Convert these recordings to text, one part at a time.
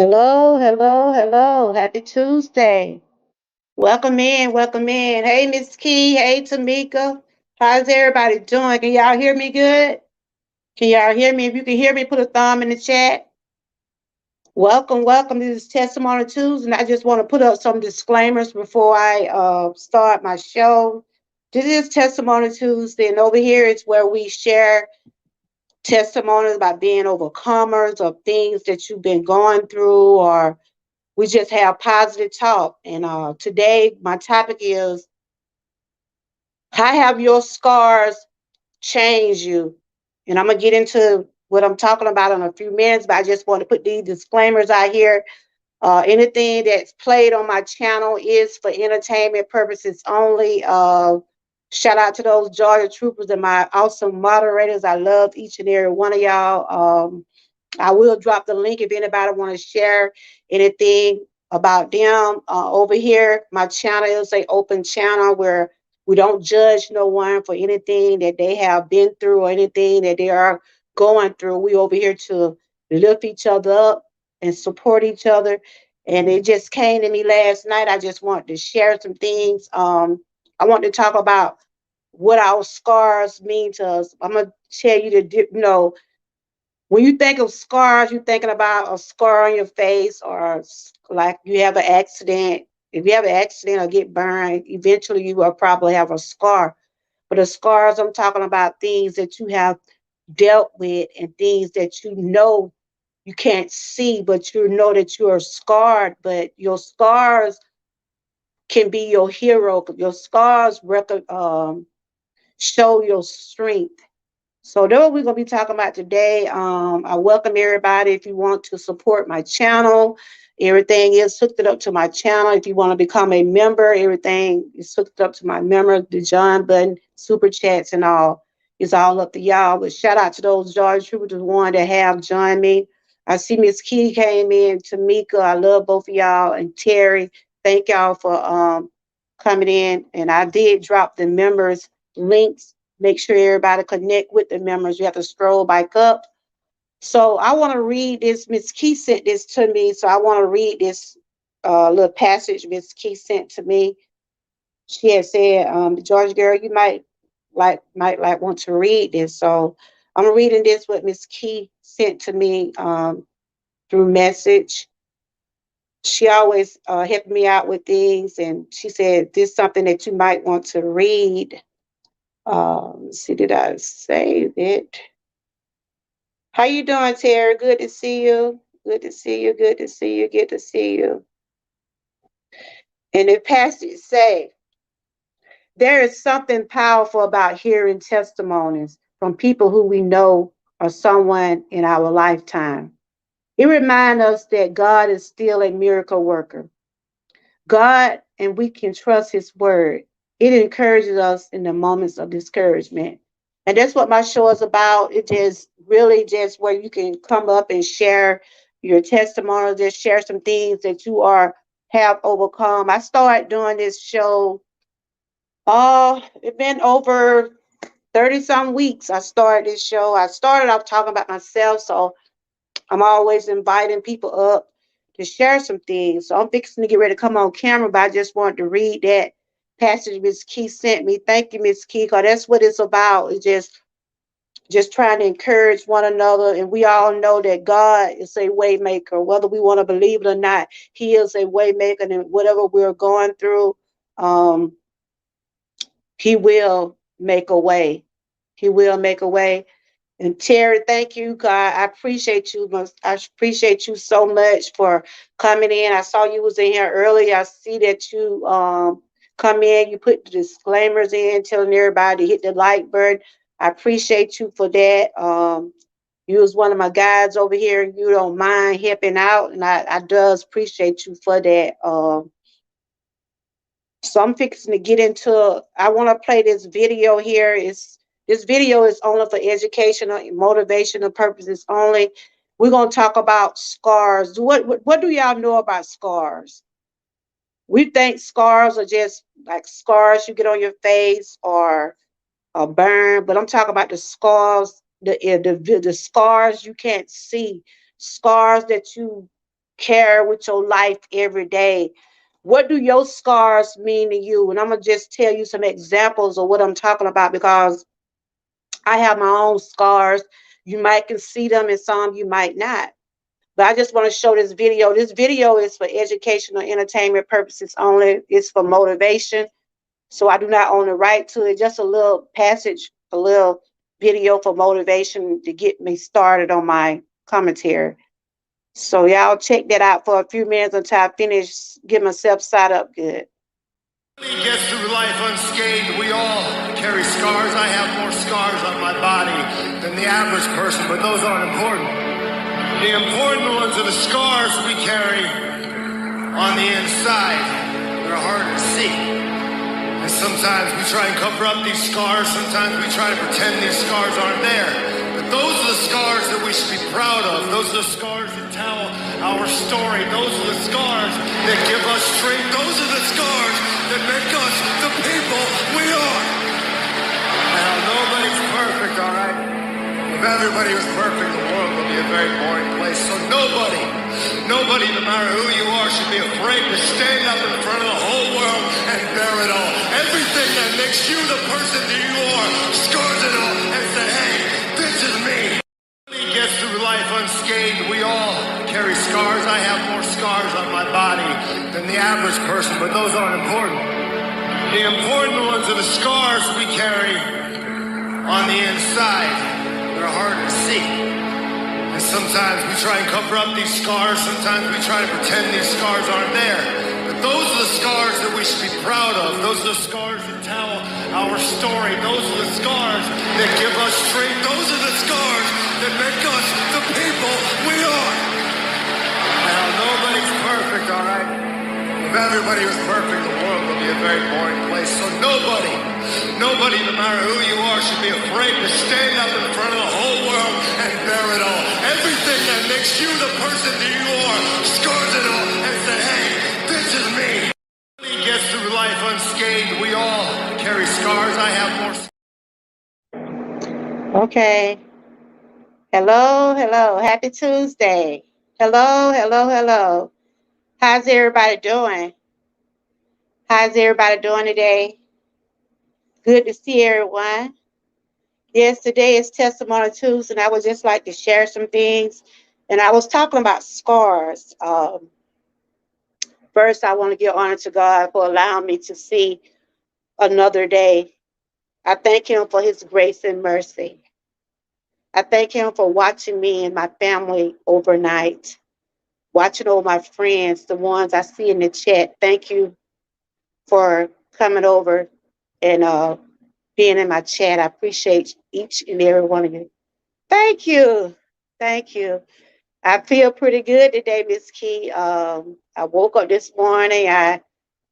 Hello, hello, hello. Happy Tuesday. Welcome in, welcome in. Hey, Miss Key. Hey, Tamika. How's everybody doing? Can y'all hear me good? Can y'all hear me? If you can hear me, put a thumb in the chat. Welcome, welcome. This is Testimony Tuesday, and I just want to put up some disclaimers before I start my show. This is Testimony Tuesday, and over here is where we share testimonies about being overcomers of things that you've been going through, or we just have positive talk. And today, my topic is how have your scars changed you? And I'm going to get into what I'm talking about in a few minutes, but I just want to put these disclaimers out here. Anything that's played on my channel is for entertainment purposes only. Shout out to those Georgia troopers and my awesome moderators. I love each and every one of y'all. I will drop the link if anybody want to share anything about them over here. My channel is a open channel where we don't judge no one for anything that they have been through or anything that they are going through. We over here to lift each other up and support each other. And it just came to me last night. I just wanted to share some things. I want to talk about what our scars mean to us. I'm gonna tell you when you think of scars, you're thinking about a scar on your face or like you have an accident. If you have an accident or get burned, eventually you will probably have a scar. But the scars, I'm talking about things that you have dealt with and things that you know you can't see, but you know that you are scarred. But your scars can be your hero. Your scars show your strength. So that's what we're gonna be talking about today. I welcome everybody. If you want to support my channel, everything is hooked up to my channel. If you want to become a member, everything is hooked up to my member, the John button, super chats and all. It's all up to y'all. But shout out to those Georgia troopers, the one that have joined me. I see Miss Key came in, Tamika. I love both of y'all and Terry. Thank y'all for coming in. And I did drop the members links. Make sure everybody connect with the members. You have to scroll back up. So I want to read this. Miss Key sent this to me. So I want to read this little passage Miss Key sent to me. She had said, George girl, you might want to read this. So I'm reading this what Miss Key sent to me through message. She always helped me out with things, and she said this is something that you might want to read. Let's see, did I save it? How you doing, Terry? Good to see you. Good to see you. Good to see you. Good to see you. And the passage say, there is something powerful about hearing testimonies from people who we know or someone in our lifetime. It reminds us that God is still a miracle worker. God, and we can trust his word. It encourages us in the moments of discouragement. And that's what my show is about. It is really just where you can come up and share your testimony, just share some things that you are have overcome. I started doing this show. It's been over 30 some weeks. I started this show. I started off talking about myself, so I'm always inviting people up to share some things. So I'm fixing to get ready to come on camera, but I just wanted to read that passage Miss Key sent me. Thank you, Miss Key, because that's what it's about. It's just trying to encourage one another. And we all know that God is a way maker. Whether we want to believe it or not, he is a way maker. And whatever we're going through, um, he will make a way. He will make a way. And Terry, thank you, God. I appreciate you. I appreciate you so much for coming in. I saw you was in here earlier. I see that you come in. You put the disclaimers in, telling everybody to hit the like button. I appreciate you for that. You was one of my guides over here, and you don't mind helping out, and I does appreciate you for that. So I'm fixing to get into. I want to play this video here. This video is only for educational and motivational purposes only. We're gonna talk about scars. What do y'all know about scars? We think scars are just like scars you get on your face or a burn, but I'm talking about the scars, the scars you can't see, scars that you care with your life every day. What do your scars mean to you? And I'm going to just tell you some examples of what I'm talking about because I have my own scars. You might can see them and some you might not. But I just want to show this video. This video is for educational entertainment purposes only. It's for motivation. So I do not own the right to it. Just a little passage, a little video for motivation to get me started on my commentary. So y'all check that out for a few minutes until I finish, get myself set up good. Nobody gets through life unscathed. We all carry scars. I have more scars on my body than the average person, but those aren't important. The important ones are the scars we carry on the inside. They're hard to see. And sometimes we try and cover up these scars. Sometimes we try to pretend these scars aren't there. But those are the scars that we should be proud of. Those are the scars that tell our story. Those are the scars that give us strength. Those are the scars that make us the people we are. Now, nobody's perfect, all right? If everybody was perfect, the world would be a very boring place. So nobody, no matter who you are, should be afraid to stand up in front of the whole world and bear it all. Everything that makes you the person that you are, scars it all and say, hey, this is me. Nobody gets through life unscathed. We all carry scars. I have more scars on my body than the average person, but those aren't important. The important ones are the scars we carry on the inside. They're hard to see. And sometimes we try and cover up these scars. Sometimes we try to pretend these scars aren't there. But those are the scars that we should be proud of. Those are the scars that tell our story. Those are the scars that give us strength. Those are the scars that make us the people we are. Now, nobody's perfect, all right? If everybody was perfect, the world would be a very boring place. So nobody, no matter who you are, should be afraid to stand up in front of the whole world and bear it all. Everything that makes you the person that you are, scars it all and say, hey, this is me. Nobody gets through life unscathed. We all carry scars. I have more scars. Okay. Hello. Happy Tuesday. Hello. How's everybody doing? How's everybody doing today? Good to see everyone. Yes, today is Testimony Tuesday, and I would just like to share some things. And I was talking about scars. First, I want to give honor to God for allowing me to see another day. I thank Him for His grace and mercy. I thank Him for watching me and my family overnight, watching all my friends, the ones I see in the chat. Thank you for coming over and being in my chat. I appreciate each and every one of you. Thank you. I feel pretty good today, Miss Key. I woke up this morning. I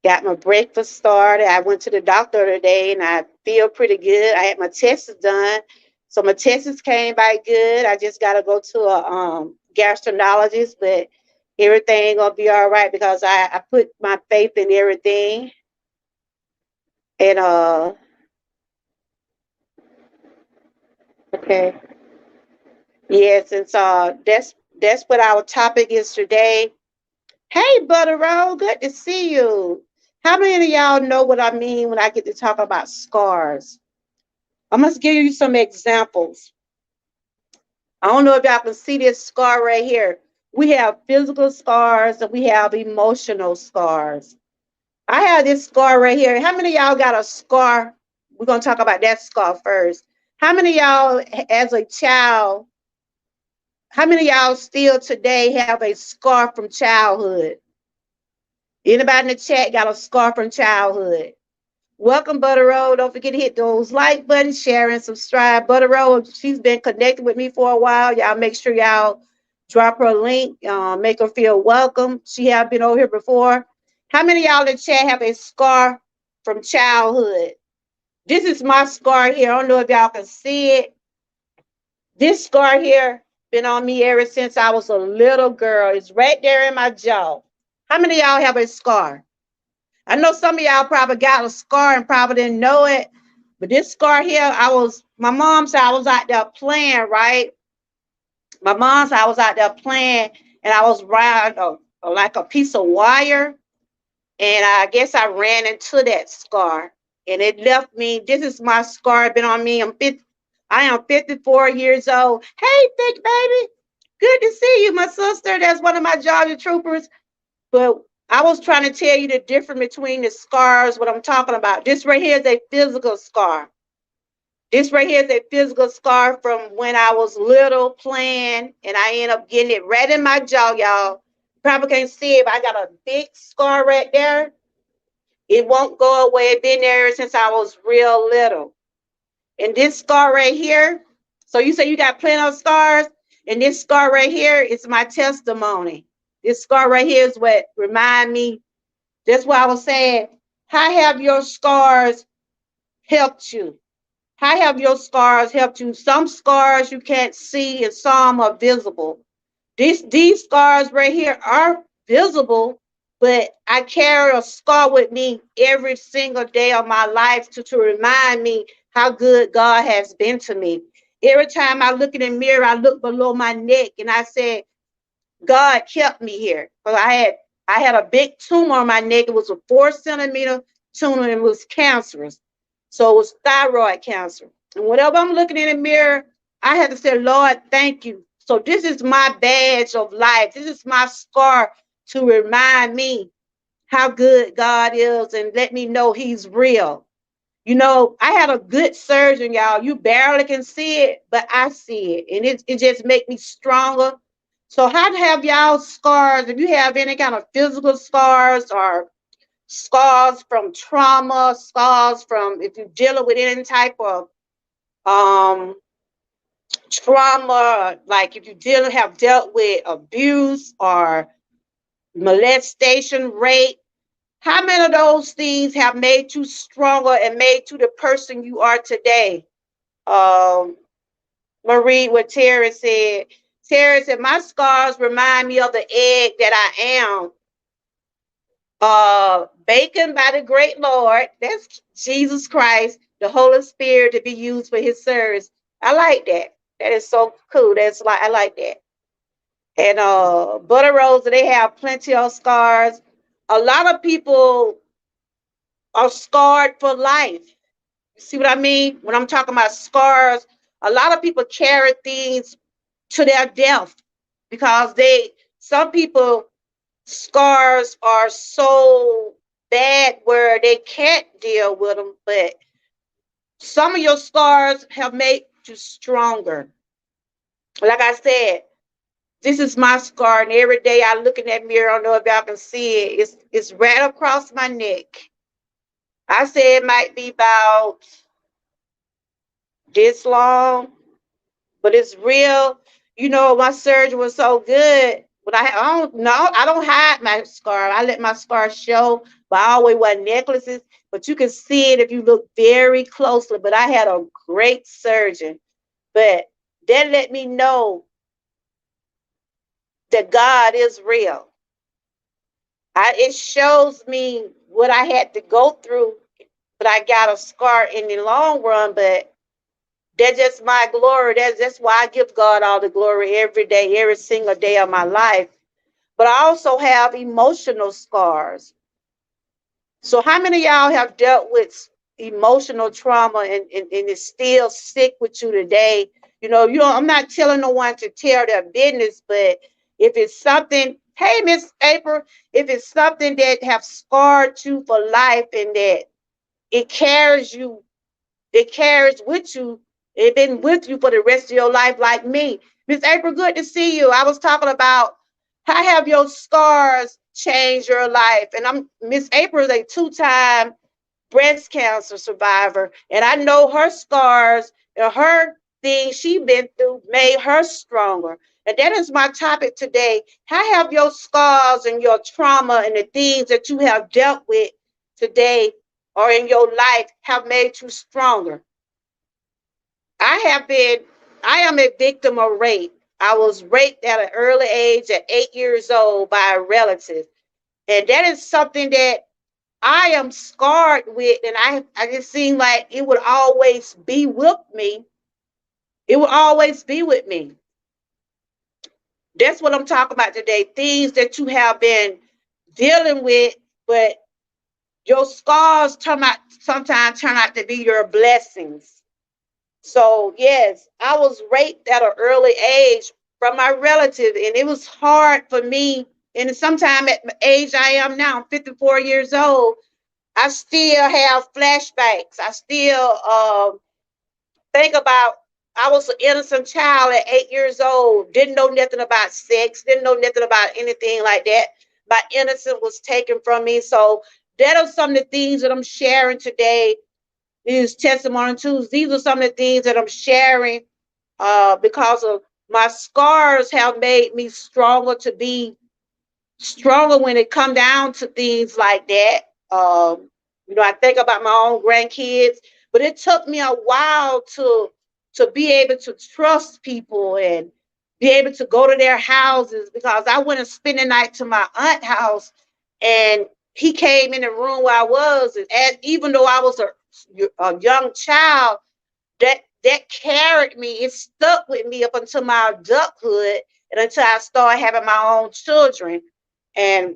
got my breakfast started. I went to the doctor today, and I feel pretty good. I had my tests done, so my tests came back good. I just got to go to a gastroenterologist, but everything gonna be all right because I put my faith in everything. And okay. Yes, and so that's what our topic is today. Hey, Butter Roll, good to see you. How many of y'all know what I mean when I get to talk about scars? I must give you some examples. I don't know if y'all can see this scar right here. We have physical scars and we have emotional scars. I have this scar right here. How many of y'all got a scar? We're going to talk about that scar first. How many of y'all, as a child, how many of y'all still today have a scar from childhood? Anybody in the chat got a scar from childhood? Welcome, Butter Road. Don't forget to hit those like buttons, share, and subscribe. Butter Road, she's been connected with me for a while. Y'all make sure y'all drop her a link, make her feel welcome. She have been over here before. How many of y'all in the chat have a scar from childhood? This is my scar here. I don't know if y'all can see it. This scar here been on me ever since I was a little girl. It's right there in my jaw. How many of y'all have a scar? I know some of y'all probably got a scar and probably didn't know it, but this scar here, my mom said I was out there playing, right? My mom said I was out there playing, and I was around like a piece of wire, and I guess I ran into that scar, and it left me. This is my scar. Been on me. I am 54 years old. Hey, thick baby. Good to see you, my sister. That's one of my Georgia troopers. But I was trying to tell you the difference between the scars, what I'm talking about. This right here is a physical scar. This right here is a physical scar from when I was little playing, and I end up getting it right in my jaw, y'all. Probably can't see it, but I got a big scar right there. It won't go away. It's been there since I was real little. And this scar right here, so you say you got plenty of scars, and this scar right here is my testimony. This scar right here is what remind me. That's why I was saying, how have your scars helped you? How have your scars helped you? Some scars you can't see and some are visible. These scars right here are visible, but I carry a scar with me every single day of my life to remind me how good God has been to me. Every time I look in the mirror, I look below my neck and I said, God kept me here. But I had a big tumor on my neck. It was a 4 centimeter tumor and it was cancerous. So it was thyroid cancer. And whenever I'm looking in the mirror, I had to say, Lord, thank you. So this is my badge of life. This is my scar to remind me how good God is and let me know he's real. You know, I had a good surgeon, y'all. You barely can see it, but I see it. And it just make me stronger. So how to have y'all scars, if you have any kind of physical scars or scars from trauma, scars from if you're dealing with any type of um trauma, like if you have dealt with abuse or molestation, rape, how many of those things have made you stronger and made you the person you are today? Um, Marie, what Terry said. Terry said, my scars remind me of the egg that I am. Bacon by the great Lord. That's Jesus Christ, the Holy Spirit to be used for his service. I like that. That is so cool. I like that. And Butter Rose, they have plenty of scars. A lot of people are scarred for life. You see what I mean? When I'm talking about scars, a lot of people carry things to their death because some people scars are so bad where they can't deal with them, but some of your scars have made you stronger. Like I said, this is my scar, and every day I look in that mirror, I don't know if y'all can see it. It's right across my neck. I say it might be about this long, but it's real. You know, my surgery was so good, but I don't hide my scar. I let my scar show, but I always wear necklaces. But you can see it if you look very closely. But I had a great surgeon, but that let me know that God is real. It shows me what I had to go through, but I got a scar in the long run. But that's just my glory. That's why I give God all the glory every day, every single day of my life. But I also have emotional scars. So how many of y'all have dealt with emotional trauma and it's still sick with you today? I'm not telling no one to tell their business, but if it's something, hey, Miss April, if it's something that have scarred you for life and that it carries you, it carries with you, it been with you for the rest of your life like me. Miss April, good to see you. I was talking about how have your scars changed your life? And Miss April is a 2-time breast cancer survivor. And I know her scars and her things she been through made her stronger. And that is my topic today. How have your scars and your trauma and the things that you have dealt with today or in your life have made you stronger? I am a victim of rape. I was raped at an early age at 8 years old by a relative. And that is something that I am scarred with. And I just seem like it would always be with me. It will always be with me. That's what I'm talking about today. Things that you have been dealing with, but your scars sometimes turn out to be your blessings. So yes, I was raped at an early age from my relative, and it was hard for me. And sometime at the age I am now, I'm 54 years old, I still have flashbacks. I still think about I was an innocent child at 8 years old, didn't know nothing about sex, didn't know nothing about anything like that. My innocence was taken from me. So that are some of the things that I'm sharing today. These testimony Tuesdays. These are some of the things that I'm sharing because of my scars have made me stronger to be stronger when it come down to things like that. I think about my own grandkids, but it took me a while to be able to trust people and be able to go to their houses because I went and spent the night to my aunt's house, and he came in the room where I was, and even though I was a young child, that carried me. It stuck with me up until my adulthood and until I started having my own children. And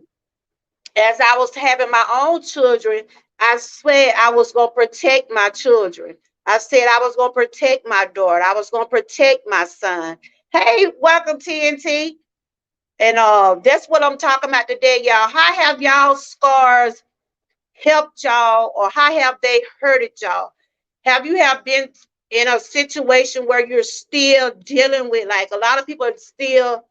as I was having my own children, I swear I was going to protect my children. I said I was going to protect my daughter. I was going to protect my son. Hey, welcome TNT. And that's what I'm talking about today, y'all. How have y'all scars helped y'all, or how have they hurted y'all? Have been in a situation where you're still dealing with, like a lot of people are still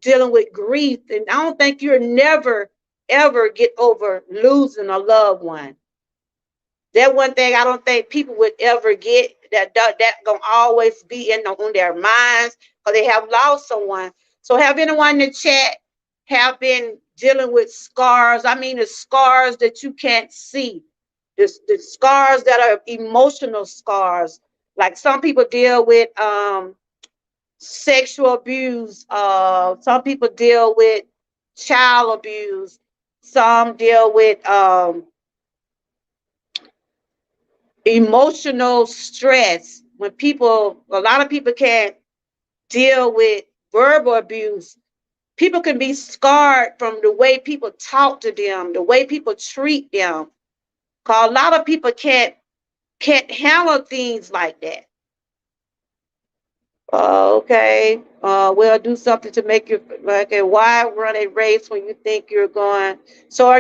dealing with grief, and I don't think you'll never ever get over losing a loved one. That one thing I don't think people would ever get, that gonna always be on their minds because they have lost someone. So have anyone in the chat have been dealing with scars? I mean the scars that you can't see, the scars that are emotional scars. Like some people deal with sexual abuse. Some people deal with child abuse. Some deal with emotional stress. A lot of people can't deal with verbal abuse. People can be scarred from the way people talk to them, the way people treat them. Cause a lot of people can't handle things like that. Okay. We'll do something to make you like a why run a race when you think you're going. So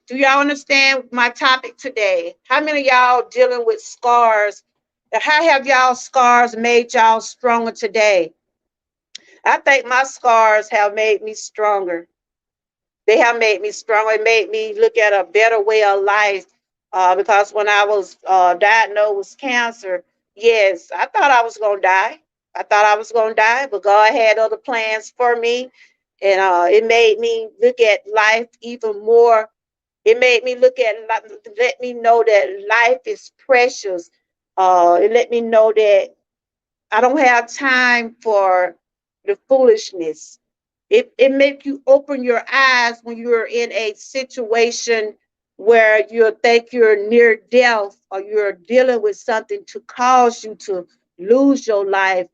do y'all understand my topic today? How many of y'all dealing with scars? How have y'all scars made y'all stronger today? I think my scars have made me stronger. They have made me stronger. It made me look at a better way of life. Because when I was diagnosed with cancer, yes, I thought I was gonna die. I thought I was gonna die, but God had other plans for me, and it made me look at life even more. It made me let me know that life is precious. It let me know that I don't have time for the foolishness. It makes you open your eyes when you're in a situation where you think you're near death or you're dealing with something to cause you to lose your life.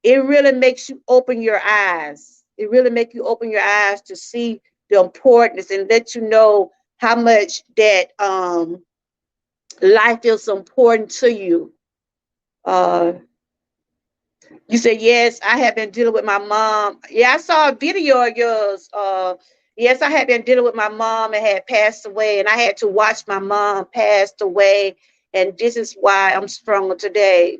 It really makes you open your eyes. It really makes you open your eyes to see the importance and let you know how much that life is important to you. Uh, You said, yes, I have been dealing with my mom. Yeah, I saw a video of yours. Yes, I had been dealing with my mom and had passed away, and I had to watch my mom passed away. And this is why I'm stronger today.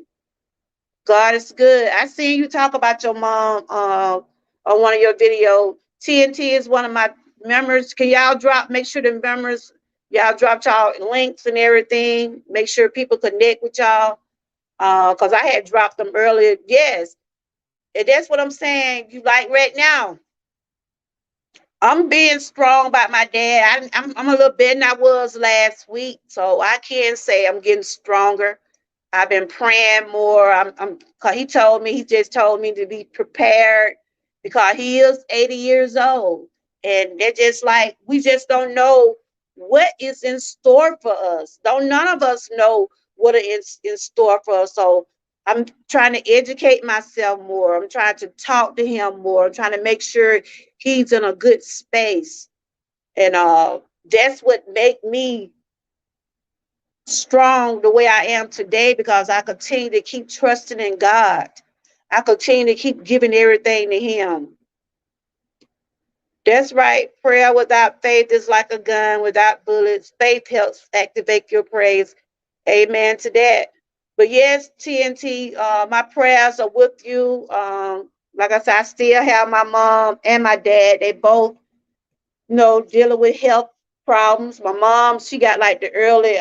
God is good. I seen you talk about your mom on one of your videos. TNT is one of my members. Can y'all make sure the members, y'all dropped y'all links and everything. Make sure people connect with y'all. Because I had dropped them earlier. Yes. And that's what I'm saying. You like right now. I'm being strong about my dad. I'm a little better than I was last week, so I can say I'm getting stronger. I've been praying more. Cause he just told me to be prepared because he is 80 years old. And they're just like, we just don't know what is in store for us. Don't none of us know what is in store for us. So I'm trying to educate myself more. I'm trying to talk to him more. I'm trying to make sure he's in a good space. And that's what make me strong the way I am today, because I continue to keep trusting in God. I continue to keep giving everything to him. That's right. Prayer without faith is like a gun without bullets. Faith helps activate your praise. Amen to that. But yes, TNT, my prayers are with you. Like I said, I still have my mom and my dad. They both, dealing with health problems. My mom, she got like the early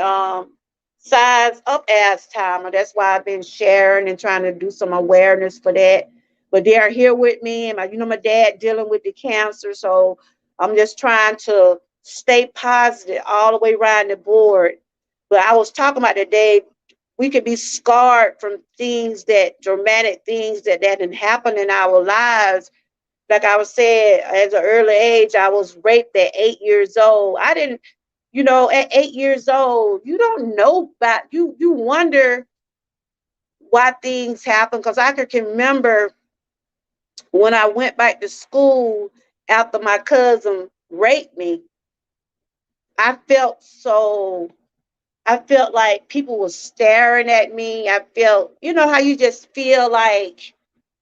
signs of Alzheimer. That's why I've been sharing and trying to do some awareness for that. But they are here with me, and my dad dealing with the cancer. So I'm just trying to stay positive all the way around the board. But I was talking about today, we could be scarred from things, that dramatic things that didn't happen in our lives. Like I was saying, at an early age, I was raped at 8 years old. I didn't, at 8 years old, you don't know about, you wonder why things happen. Because I can remember when I went back to school after my cousin raped me, I felt so, I felt like people were staring at me. I felt, how you just feel like,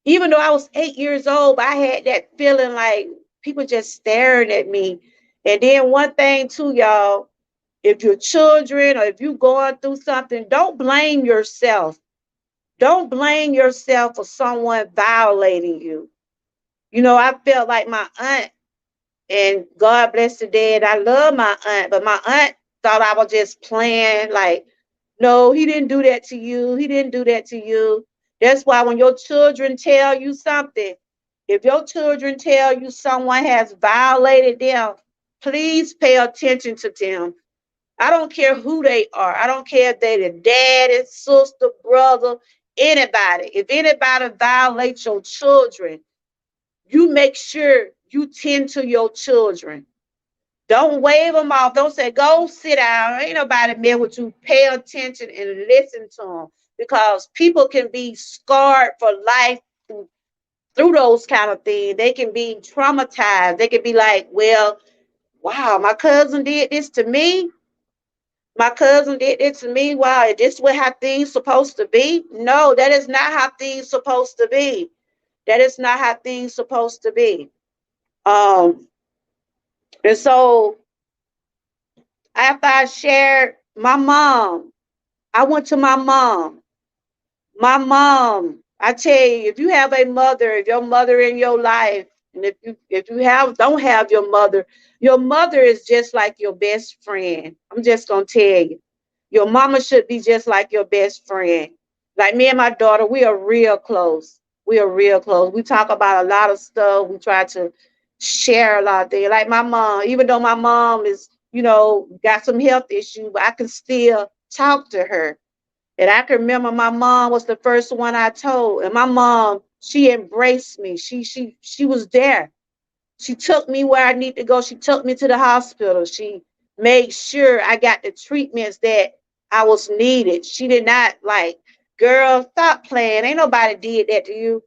even though I was 8 years old, I had that feeling like people just staring at me. And then one thing too, y'all, if you're children or if you're going through something, don't blame yourself. Don't blame yourself for someone violating you. I felt like my aunt, and God bless the dead. I love my aunt, but my aunt thought I was just playing. Like, no, he didn't do that to you. He didn't do that to you. That's why when your children tell you something, if your children tell you someone has violated them, please pay attention to them. I don't care who they are. I don't care if they're the daddy, sister, brother, anybody. If anybody violates your children, you make sure you tend to your children. Don't wave them off. Don't say, go sit down. Ain't nobody mess with you. Pay attention and listen to them, because people can be scarred for life through those kind of things. They can be traumatized. They can be like, well, wow, my cousin did this to me. My cousin did this to me. Wow, is this what how things supposed to be? No, that is not how things supposed to be. That is not how things supposed to be. Um, and so after I shared my mom, I went to my mom. My mom, I tell you, if you have a mother, if your mother in your life, and if you don't have your mother is just like your best friend. I'm just gonna tell you. Your mama should be just like your best friend. Like me and my daughter, we are real close. We are real close. We talk about a lot of stuff. We try to share a lot of things. Like my mom, even though my mom is, got some health issues, but I can still talk to her. And I can remember my mom was the first one I told. And my mom, she embraced me. She was there. She took me where I need to go. She took me to the hospital. She made sure I got the treatments that I was needed. She did not like, girl, stop playing. Ain't nobody did that to you.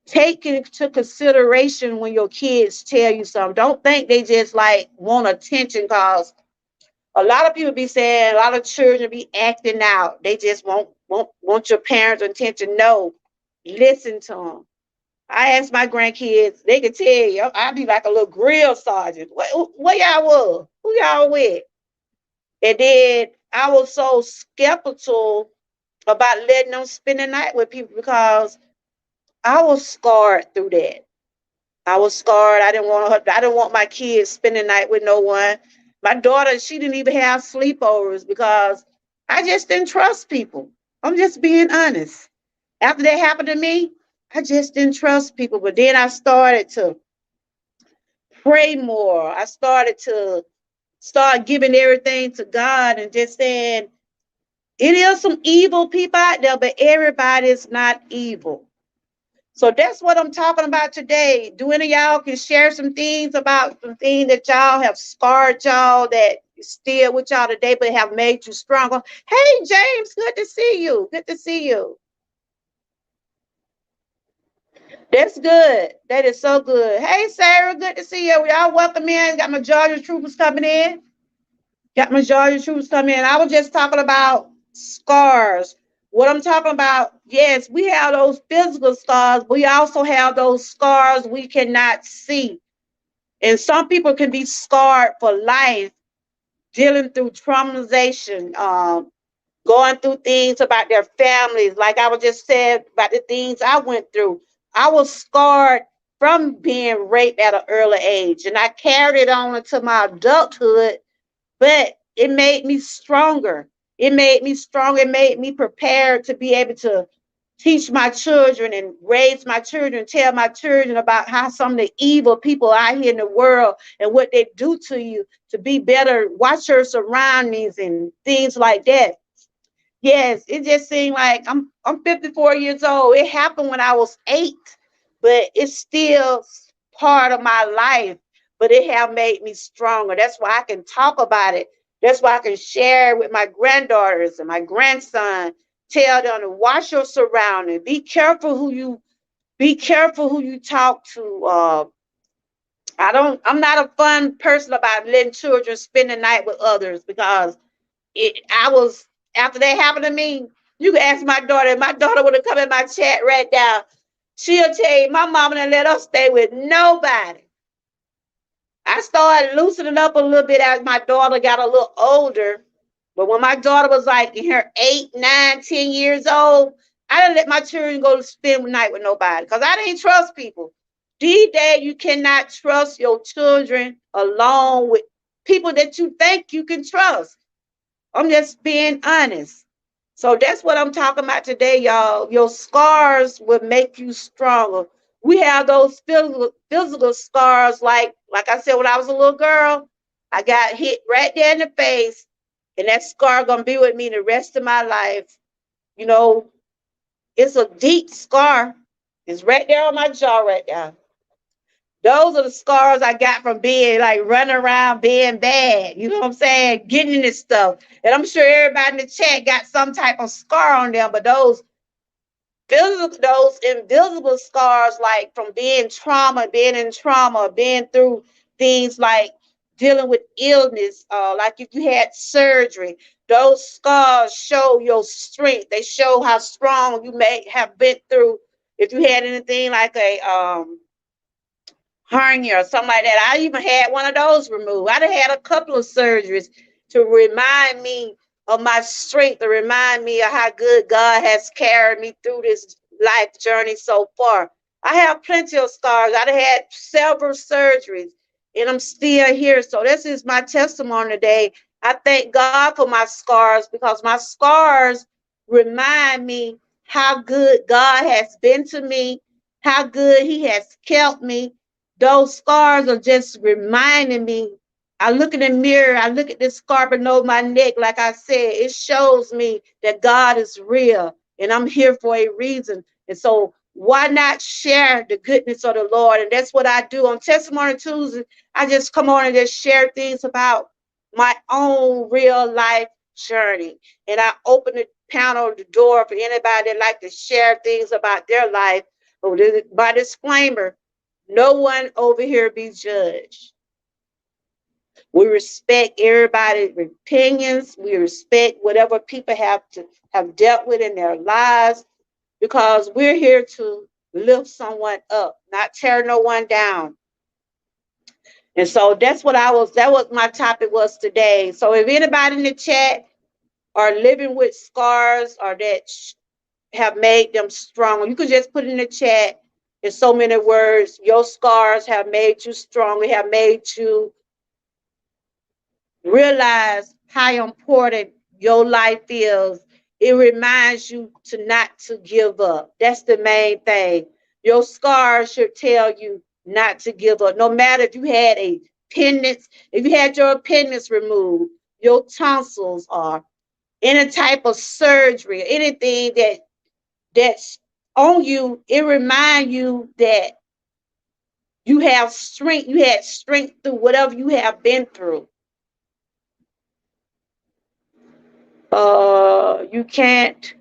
Take into consideration when your kids tell you something. Don't think they just like want attention, because a lot of people be saying, a lot of children be acting out. They just want your parents' attention. No, listen to them. I ask my grandkids, they can tell you, I be like a little grill sergeant. Where y'all was? Who y'all with? And then I was so skeptical about letting them spend the night with people, because I was scarred through that. I was scarred. I didn't want her. I didn't want my kids spending the night with no one. My daughter, she didn't even have sleepovers, because I just didn't trust people. I'm just being honest. After that happened to me, I just didn't trust people. But then I started to pray more. I started to start giving everything to God and just saying, it is some evil people out there, but everybody is not evil. So that's what I'm talking about today. Do any of y'all can share some things about some things that y'all have scarred y'all, that still with y'all today, but have made you stronger. Hey, James, good to see you. Good to see you. That's good. That is so good. Hey, Sarah, good to see you. Y'all welcome in. Got my Georgia troopers coming in. Got my Georgia troopers coming in. I was just talking about scars. What I'm talking about, yes, we have those physical scars. We also have those scars we cannot see. And some people can be scarred for life, dealing through traumatization, going through things about their families. Like I was just said about the things I went through. I was scarred from being raped at an early age, and I carried it on into my adulthood, but it made me stronger. It made me strong. It made me prepared to be able to teach my children and raise my children, tell my children about how some of the evil people out here in the world and what they do to you to be better. Watch your surroundings and things like that. Yes, it just seemed like I'm 54 years old. It happened when I was 8, but it's still part of my life. But it have made me stronger. That's why I can talk about it. That's why I can share with my granddaughters and my grandson. Tell them to watch your surroundings. Be careful who you talk to. I'm not a fun person about letting children spend the night with others because I was, after that happened to me, you can ask my daughter. If my daughter would have come in my chat right now, she'll tell you my mama didn't let us stay with nobody. I started loosening up a little bit as my daughter got a little older. But when my daughter was like in her 8, 9, 10 years old, I didn't let my children go to spend the night with nobody because I didn't trust people. These days, you cannot trust your children along with people that you think you can trust. I'm just being honest. So that's what I'm talking about today, y'all. Your scars will make you stronger. We have those physical scars, like I said, when I was a little girl, I got hit right there in the face, and that scar gonna be with me the rest of my life. You know, it's a deep scar. It's right there on my jaw right now. Those are the scars I got from being like running around being bad. You know what I'm saying? Getting this stuff. And I'm sure everybody in the chat got some type of scar on them, but those invisible scars, like from being in trauma, being through things like dealing with illness, like if you had surgery, those scars show your strength. They show how strong you may have been through. If you had anything like a hernia or something like that. I even had one of those removed. I had a couple of surgeries to remind me of my strength, to remind me of how good God has carried me through this life journey so far. I have plenty of scars. I've had several surgeries and I'm still here. So this is my testimony today. I thank God for my scars because my scars remind me how good God has been to me, how good He has kept me. Those scars are just reminding me. I look in the mirror, I look at this scar below my neck, like I said, it shows me that God is real and I'm here for a reason. And so, why not share the goodness of the Lord? And that's what I do on Testimony Tuesday. I just come on and just share things about my own real life journey. And I open the panel, the door for anybody that like to share things about their life. By disclaimer, no one over here be judged. We respect everybody's opinions. We respect whatever people have dealt with in their lives because we're here to lift someone up, not tear no one down. And so that was my topic was today. So if anybody in the chat are living with scars or that have made them stronger, you can just put in the chat in so many words, your scars have made you stronger, have made you realize how important your life is. It reminds you to not to give up. That's the main thing. Your scars should tell you not to give up. No matter if you had a appendix, if you had your appendix removed, your tonsils, or any type of surgery, anything that's on you, it reminds you that you have strength. You had strength through whatever you have been through. You can't,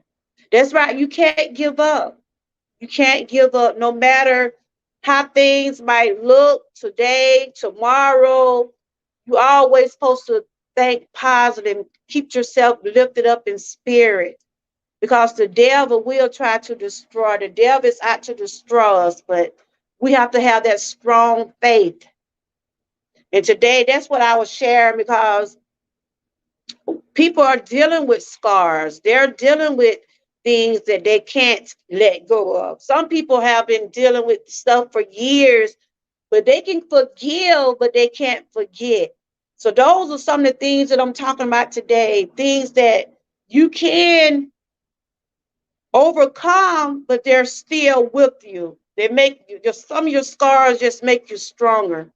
that's right, you can't give up. You can't give up no matter how things might look today, tomorrow. You always supposed to think positive, keep yourself lifted up in spirit because the devil will try to destroy. The devil is out to destroy us, but we have to have that strong faith. And today, that's what I was sharing because people are dealing with scars. They're dealing with things that they can't let go of. Some people have been dealing with stuff for years, but they can forgive, but they can't forget. So those are some of the things that I'm talking about today. Things that you can overcome, but they're still with you. They make you just some of your scars just make you stronger.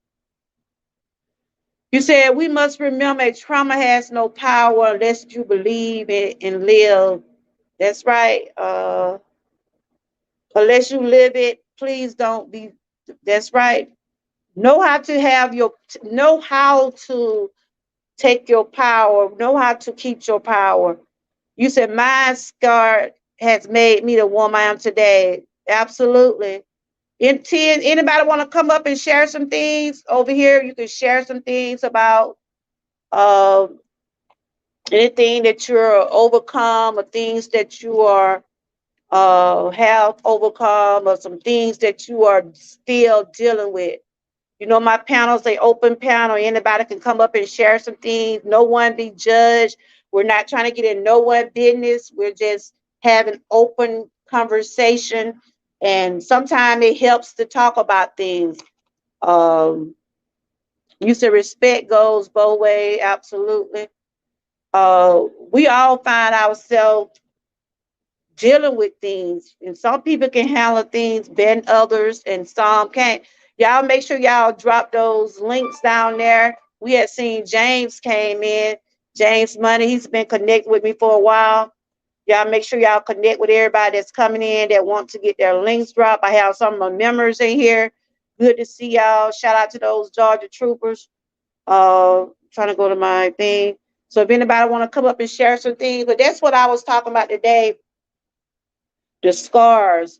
You said we must remember a trauma has no power unless you believe it and live. That's right. Unless you live it, please don't be. That's right. Know how to have your, know how to take your power, know how to keep your power. You said my scar has made me the woman I am today. Absolutely. Anybody want to come up and share some things over here? You can share some things about uh, anything that you're overcome or things that you are have overcome or some things that you are still dealing with. You know, my panel's a open panel. Anybody can come up and share some things. No one be judged. We're not trying to get in no one business. We're just having open conversation. And sometimes it helps to talk about things. Um, you said respect goes both ways. Absolutely. We all find ourselves dealing with things, and some people can handle things better than others, and some can't. Y'all make sure y'all drop those links down there. We had seen James came in. James Money, he's been connected with me for a while. Y'all make sure y'all connect with everybody that's coming in that want to get their links dropped. I have some of my members in here. Good to see y'all. Shout out to those Georgia troopers. Trying to go to my thing. So if anybody want to come up and share some things, but that's what I was talking about today. The scars.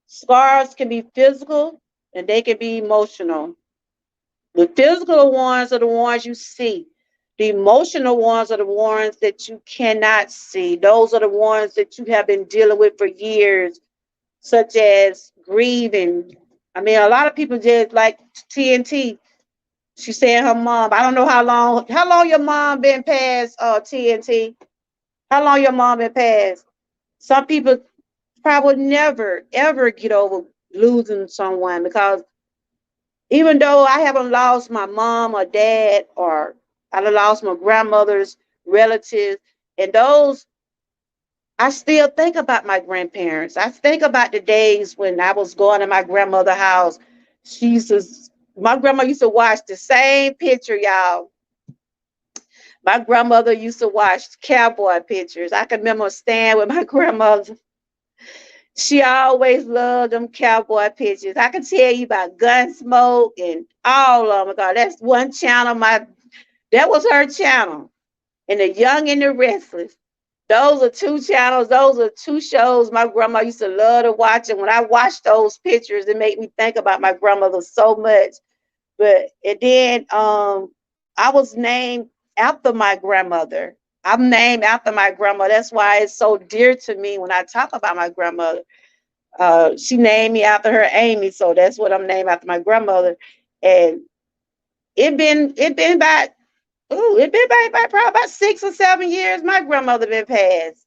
Scars can be physical and they can be emotional. The physical ones are the ones you see. The emotional ones are the ones that you cannot see. Those are the ones that you have been dealing with for years, such as grieving. I mean, a lot of people just like TNT. She said her mom. I don't know how long your mom been past TNT. How long your mom been past? Some people probably never ever get over losing someone because even though I haven't lost my mom or dad or I done lost my grandmother's relatives and those, I still think about my grandparents. I think about the days when I was going to my grandmother's house. She used to, my grandma used to watch the same picture, y'all. My grandmother used to watch cowboy pictures. I can remember staying with my grandmother. She always loved them cowboy pictures. I can tell you about Gunsmoke and all of them. God, that's one channel. That was her channel. And the Young and the Restless. Those are two channels. Those are two shows my grandma used to love to watch. And when I watched those pictures, it made me think about my grandmother so much. But and then I was named after my grandmother. I'm named after my grandma. That's why it's so dear to me when I talk about my grandmother. She named me after her Amy, so that's what I'm named after my grandmother. And it been about it been about probably about 6 or 7 years. My grandmother been passed,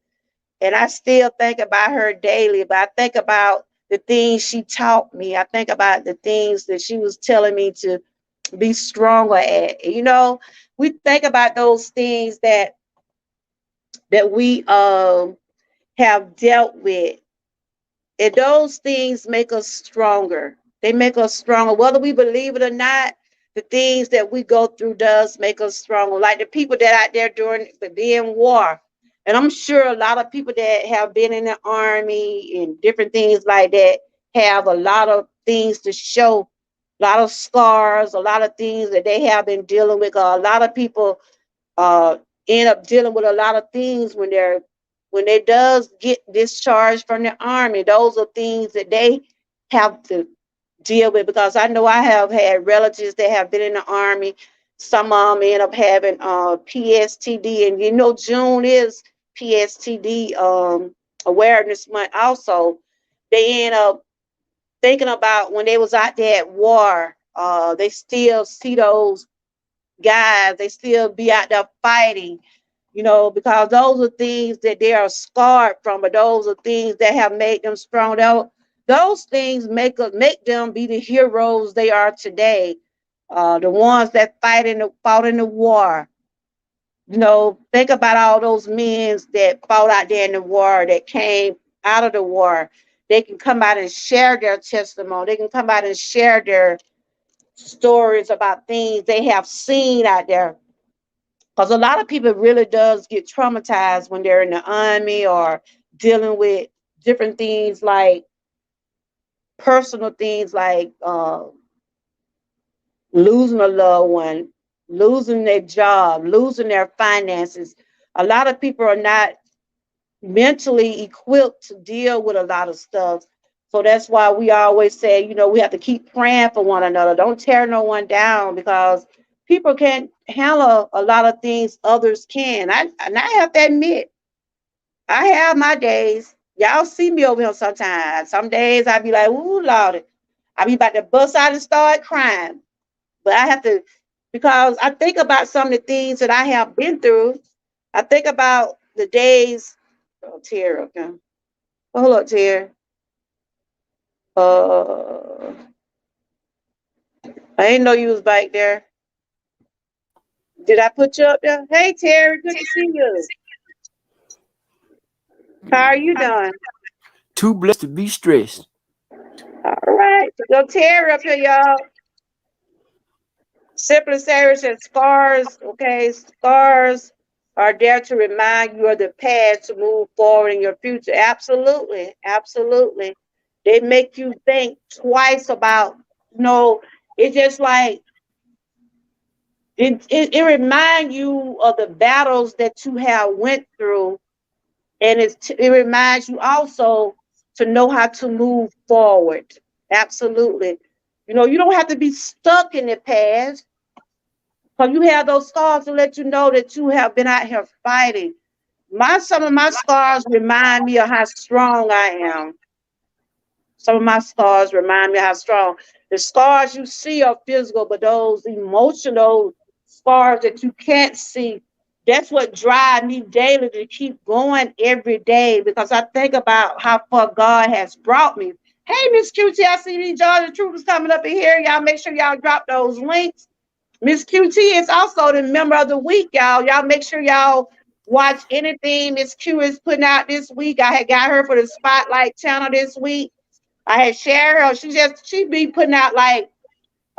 and I still think about her daily. But I think about the things she taught me. I think about the things that she was telling me to be stronger at. You know, we think about those things that we have dealt with. And those things make us stronger. They make us stronger. Whether we believe it or not, the things that we go through does make us stronger. Like the people that out there during the being war. And I'm sure a lot of people that have been in the army and different things like that have a lot of things to show, a lot of scars, a lot of things that they have been dealing with. A lot of people uh, end up dealing with a lot of things when they does get discharged from the army. Those are things that they have to deal with, because I know I have had relatives that have been in the army. Some of them end up having PSTD, and you know June is PSTD awareness month. Also, they end up thinking about when they was out there at war. They still see those guys. They still be out there fighting, because those are things that they are scarred from, but those are things that have made them strong. Those things make them be the heroes they are today. The ones that fought in the war. Think about all those men that fought out there in the war, that came out of the war. They can come out and share their testimony. They can come out and share their stories about things they have seen out there. Because a lot of people really does get traumatized when they're in the army or dealing with different things, like personal things, like losing a loved one, losing their job, losing their finances. A lot of people are not mentally equipped to deal with a lot of stuff. So that's why we always say, we have to keep praying for one another. Don't tear no one down, because people can't handle a lot of things others can. And I have to admit, I have my days. Y'all see me over here sometimes. Some days I be like, ooh, Lord, I be about to bust out and start crying. But I have to, because I think about some of the things that I have been through. I think about the days. Oh, Tara, okay. Hold up, Tara. Uh, I didn't know you was back there. Did I put you up there? Hey, Terry, good to see you. How are you doing? Too blessed to be stressed. All right. So Terry up here, y'all. Simply Sarah says scars, okay, scars are there to remind you of the past to move forward in your future. Absolutely, absolutely. They make you think twice about, it's just like it reminds you of the battles that you have went through, and it reminds you also to know how to move forward. Absolutely. You don't have to be stuck in the past. So you have those scars to let you know that you have been out here fighting. Some of my scars remind me of how strong I am. Some of my scars remind me how strong. The scars you see are physical, but those emotional scars that you can't see, that's what drives me daily to keep going every day, because I think about how far God has brought me. Hey, Miss QT, I see these Georgia Troopers coming up in here. Y'all make sure y'all drop those links. Miss QT is also the member of the week, y'all. Y'all make sure y'all watch anything Miss Q is putting out this week. I had got her for the Spotlight channel this week. I had shared her. She be putting out like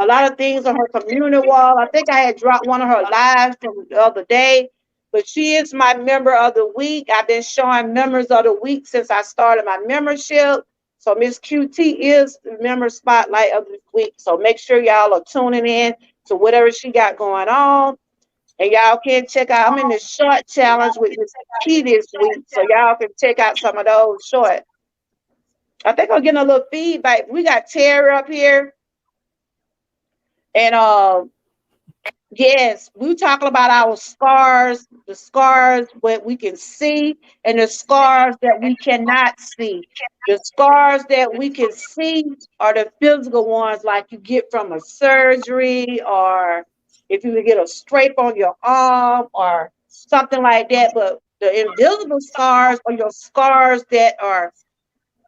a lot of things on her community wall. I think I had dropped one of her lives from the other day. But she is my member of the week. I've been showing members of the week since I started my membership. So Miss QT is the member spotlight of the week. So make sure y'all are tuning in to whatever she got going on. And y'all can check out, I'm in the short challenge with Miss Key this week. So y'all can check out some of those short. I think I'm getting a little feedback. We got Terry up here. And yes, we talking about our scars, the scars what we can see, and the scars that we cannot see. The scars that we can see are the physical ones, like you get from a surgery, or if you get a scrape on your arm or something like that. But the invisible scars are your scars that are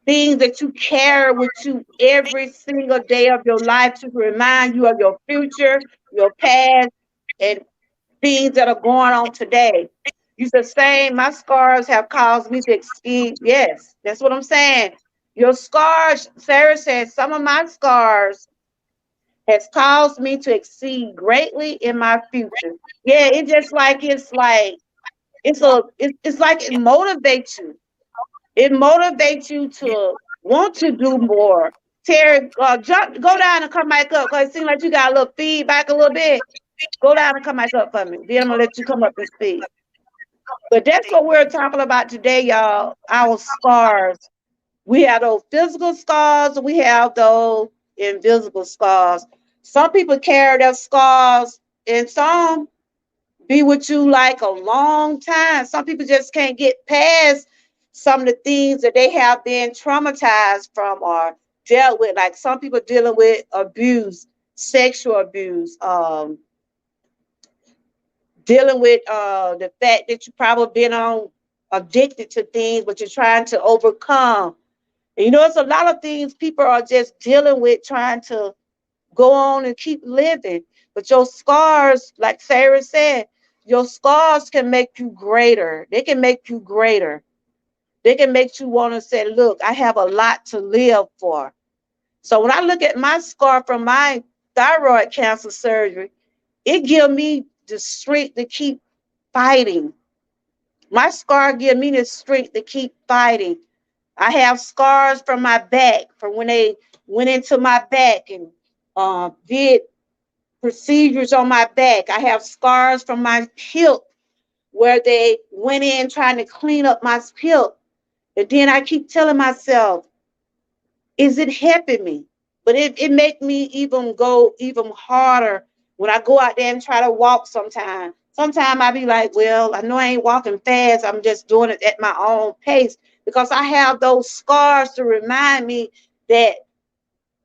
things that you carry with you every single day of your life to remind you of your future, your past, and things that are going on today. You the same, my scars have caused me to exceed. Yes, that's what I'm saying. Your scars, Sarah says, some of my scars has caused me to exceed greatly in my future. Yeah, it's like it motivates you. It motivates you to want to do more. Terry, go down and come back up, because it seems like you got a little feedback a little bit. Go down and come back up for me. Then I'm gonna let you come up and speak. But that's what we're talking about today, y'all. Our scars. We have those physical scars, we have those invisible scars. Some people carry their scars, and some be with you like a long time. Some people just can't get past some of the things that they have been traumatized from or dealt with. Like some people dealing with abuse, sexual abuse, dealing with the fact that you probably been on addicted to things, but you're trying to overcome. And you know, it's a lot of things people are just dealing with, trying to go on and keep living. But your scars, like Sarah said, your scars can make you greater. They can make you greater. They can make you want to say, look, I have a lot to live for. So when I look at my scar from my thyroid cancer surgery, it gives me the strength to keep fighting. My scar gives me the strength to keep fighting. I have scars from my back, from when they went into my back and did procedures on my back. I have scars from my hip where they went in trying to clean up my hip. And then I keep telling myself, is it helping me? But it make me even go even harder when I go out there and try to walk sometime. Sometimes I be like, well, I know I ain't walking fast. I'm just doing it at my own pace because I have those scars to remind me that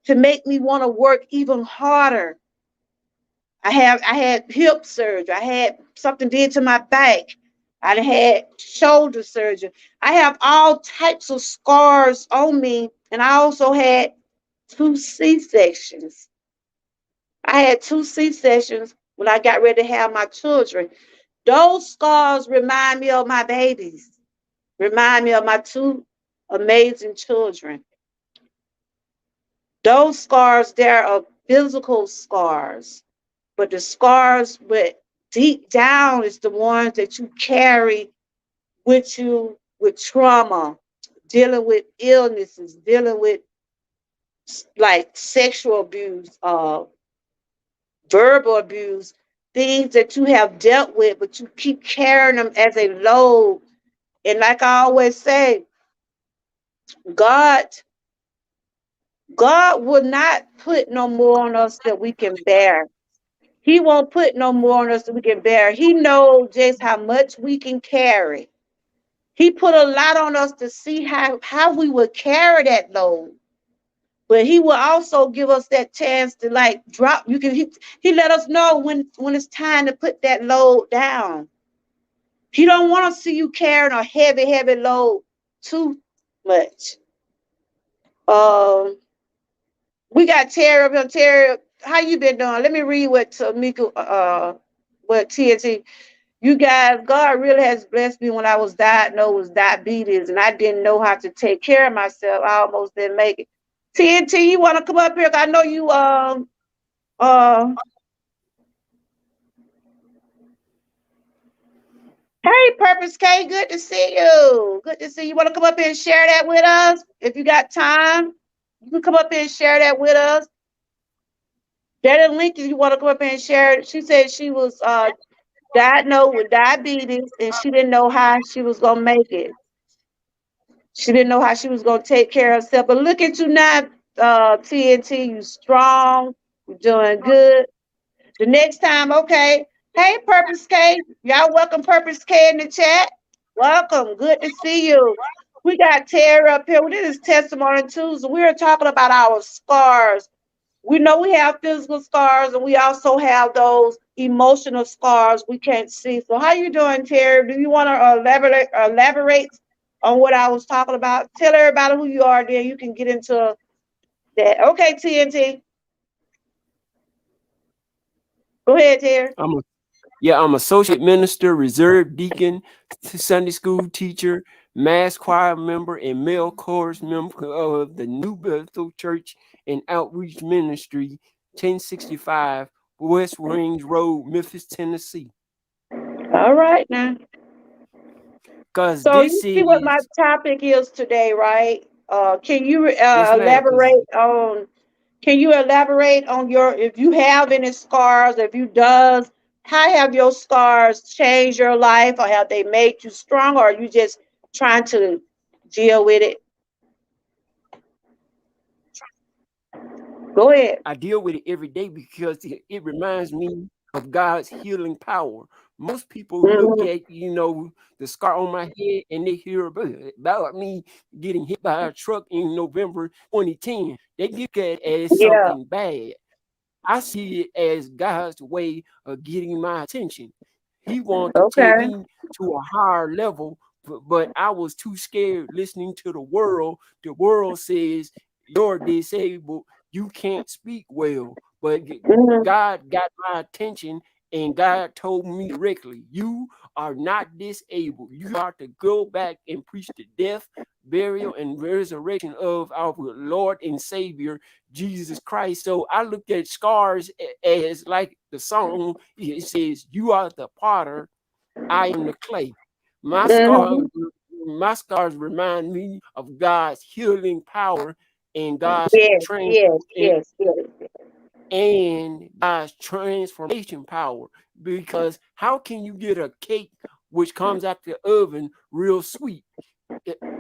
to make me want to work even harder. I had hip surgery. I had something did to my back. I had shoulder surgery. I have all types of scars on me, and I also had two C-sections. I had two C-sections when I got ready to have my children. Those scars remind me of my babies, remind me of my two amazing children. Those scars, there are physical scars, but the scars with deep down is the ones that you carry with you with trauma, dealing with illnesses, dealing with like sexual abuse, verbal abuse, things that you have dealt with, but you keep carrying them as a load. And like I always say, God, God will not put no more on us that we can bear. He won't put no more on us than we can bear. He knows just how much we can carry. He put a lot on us to see how we would carry that load. But he will also give us that chance to like drop. He let us know when it's time to put that load down. He don't want to see you carrying a heavy, heavy load too much. Um, we got Terry up here. Terry, how you been doing? Let me read what Tamika, what TNT. You guys, God really has blessed me when I was diagnosed with diabetes and I didn't know how to take care of myself. I almost didn't make it. TNT, you want to come up here? I know you uh hey Purpose K, good to see you. Good to see you. Want to come up here and share that with us? If you got time, you can come up here and share that with us. That link if you want to come up here and share it. She said she was diagnosed with diabetes and she didn't know how she was gonna make it. She didn't know how she was gonna take care of herself. But look at you now, TNT. You strong. You're doing good. The next time, okay. Hey, Purpose K. Y'all welcome Purpose K in the chat. Welcome. Good to see you. We got Terry up here. This is Testimony Tuesday. We're talking about our scars. We know we have physical scars and we also have those emotional scars we can't see. So how you doing, Terry? Do you want to elaborate on what I was talking about? Tell everybody who you are, then you can get into that. Okay, TNT. Go ahead, Terry. I'm a yeah, I'm associate minister, reserve deacon, Sunday school teacher, mass choir member, and male chorus member of the New Bethel Church and Outreach Ministry, 1065 West Range Road, Memphis, Tennessee. All right now. Cause So this you see what my is topic is today, right? Can you yes, ma'am. Cause elaborate on? Can you elaborate on your if you have any scars, if you does how have your scars changed your life, or have they made you stronger, or are you just trying to deal with it? Go ahead. I deal with it every day because it reminds me of God's healing power. Most people look Hmm. at, the scar on my head and they hear about me getting hit by a truck in November 2010. They look at it as Yeah. something bad. I see it as God's way of getting my attention. He wanted to take Okay. me to a higher level, but I was too scared listening to the world. The world says you're disabled, you can't speak well. But Hmm. God got my attention, and God told me directly, you are not disabled. You are to go back and preach the death, burial, and resurrection of our Lord and Savior Jesus Christ. So I looked at scars as like the song. It says, "You are the potter, I am the clay." My scars, Hmm. my scars remind me of God's healing power and God's Yes, yes, yes, yes. God's transformation power. Because how can you get a cake which comes out the oven real sweet?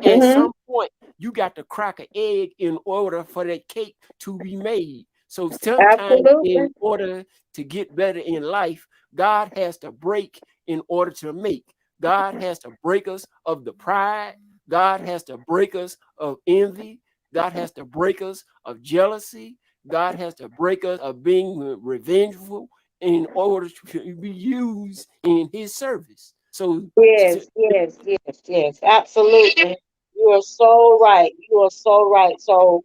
At Hmm. some point, you got to crack an egg in order for that cake to be made. So sometimes, in Absolutely. order to get better in life, God has to break in order to make. God has to break us of the pride. God has to break us of envy. God has to break us of jealousy. God has to break us of being revengeful in order to be used in His service. So, Yes, yes, yes, yes. Absolutely. You are so right. You are so right. So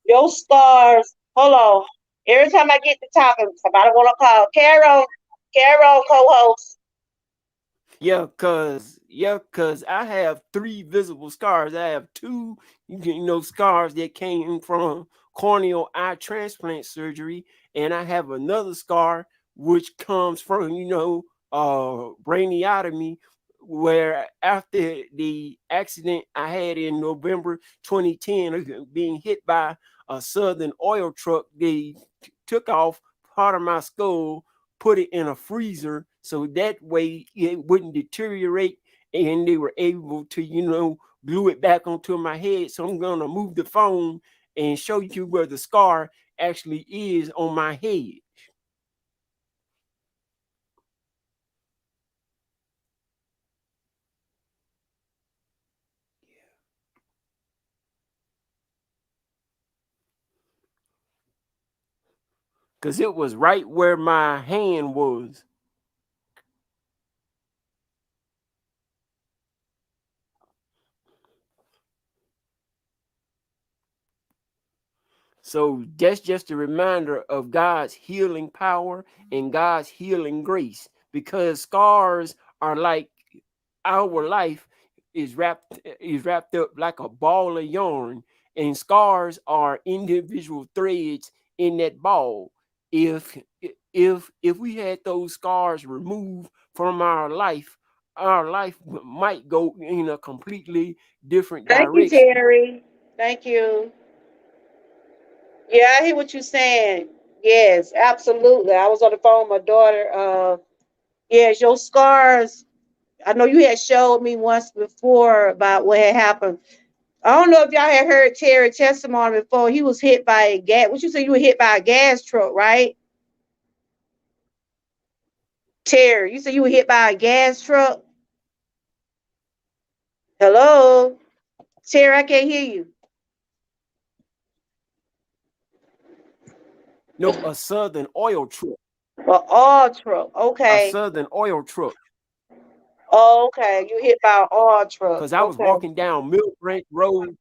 your scars, hold on. Every time I get to talking, somebody want to call Carol co-host. cause I have three visible scars. I have two, scars that came from corneal eye transplant surgery, and I have another scar which comes from, brainiotomy, where after the accident I had in November 2010, being hit by a Southern oil truck, they took off part of my skull, put it in a freezer so that way it wouldn't deteriorate, and they were able to, glue it back onto my head. So I'm gonna move the phone and show you where the scar actually is on my head. Because it was right where my hand was. So that's just a reminder of God's healing power and God's healing grace. Because scars are like our life is wrapped up like a ball of yarn, and scars are individual threads in that ball. If we had those scars removed from our life might go in a completely different Thank you, direction. Terry. Thank you. Yeah, I hear what you're saying. Yes, absolutely. I was on the phone with my daughter. Yes, your scars. I know you had showed me once before about what had happened. I don't know if y'all had heard Terry testimony before. He was hit by a gas. What you say? You were hit by a gas truck, right? Terry, you said you were hit by a gas truck. Hello, Terry. I can't hear you. No, a Southern oil truck. Well, all truck. A Okay. Southern oil truck. Oh, okay. You hit by an all truck. Because I was Okay. walking down Mill Branch Road.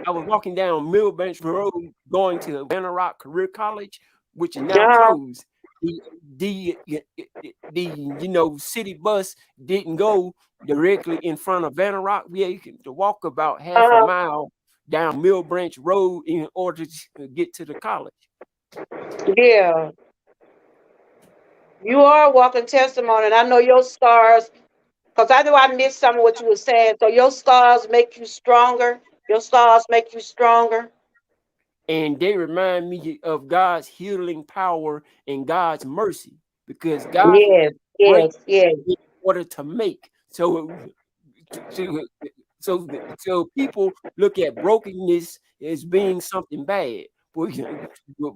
I was walking down Mill Branch Road going to Banner Rock Career College, which is now Uh closed. The the city bus didn't go directly in front of Banner Rock. We had to walk about half a huh. mile down Mill Branch Road in order to get to the college. Yeah. You are a walking testimony, and I know your scars. Because I know I missed some of what you were saying. So your scars make you stronger. Your scars make you stronger. And they remind me of God's healing power and God's mercy. because God Yes, break yes, yes. in order to make. So, so people look at brokenness as being something bad, but,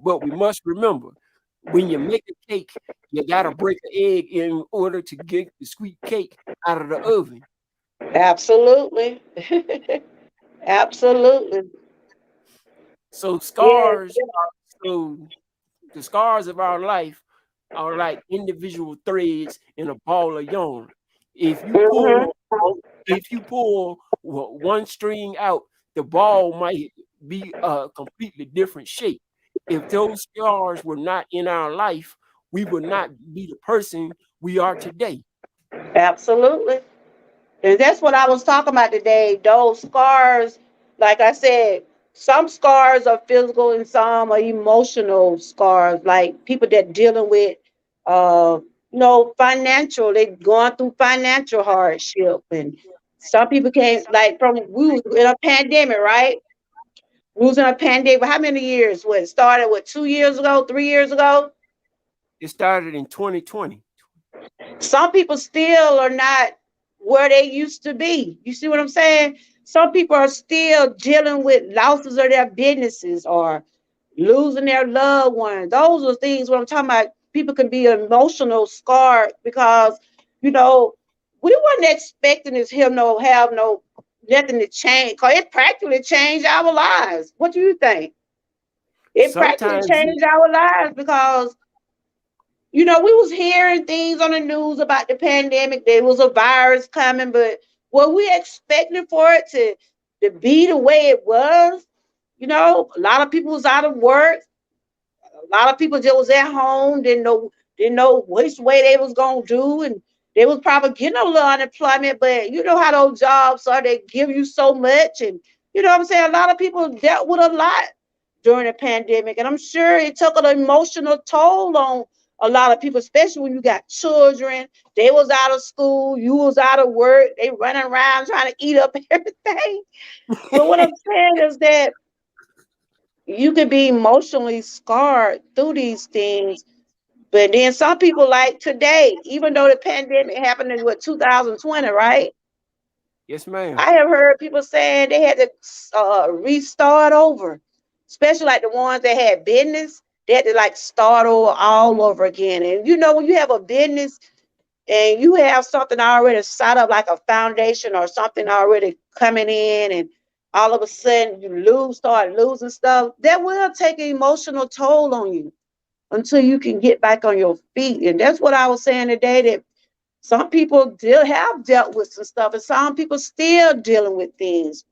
but we must remember when you make a cake, you gotta break an egg in order to get the sweet cake out of the oven. Absolutely. Absolutely. So Yes. so the scars of our life are like individual threads in a ball of yarn. If you Hmm. pull if you pull one string out, the ball might be a completely different shape. If those scars were not in our life, we would not be the person we are today. Absolutely. And that's what I was talking about today. Those scars, like I said, some scars are physical and some are emotional scars. Like people that dealing with, uh, financial. They going through financial hardship, and some people can't. Like from we was in a pandemic, right? We was in a pandemic. How many years? What started? What 2 years ago? 3 years ago? It started in 2020. Some people still are not where they used to be. You see what I'm saying? Some people are still dealing with losses of their businesses or losing their loved ones. Those are things what I'm talking about. People can be emotional scarred because, you know, we weren't expecting this him no have no nothing to change. Cause it practically changed our lives. What do you think? It practically Sometimes changed our lives because we was hearing things on the news about the pandemic. There was a virus coming, but were we expecting for it to be the way it was? A lot of people was out of work. A lot of people just was at home, didn't know which way they was gonna do, and they was probably getting a little unemployment. But you know how those jobs are; they give you so much, and you know what I'm saying. A lot of people dealt with a lot during the pandemic, and I'm sure it took an emotional toll on a lot of people, especially when you got children. They was out of school, you was out of work, they running around trying to eat up everything. But what I'm saying is that you could be emotionally scarred through these things. But then some people like today, even though the pandemic happened in 2020, right? yes, ma'am. I have heard people saying they had to restart over, especially like the ones that had business. They had to like start over all over again. And when you have a business and you have something already set up, like a foundation or something already coming in, and all of a sudden you start losing stuff, that will take an emotional toll on you until you can get back on your feet. And that's what I was saying today, that some people still have dealt with some stuff, and some people still dealing with things.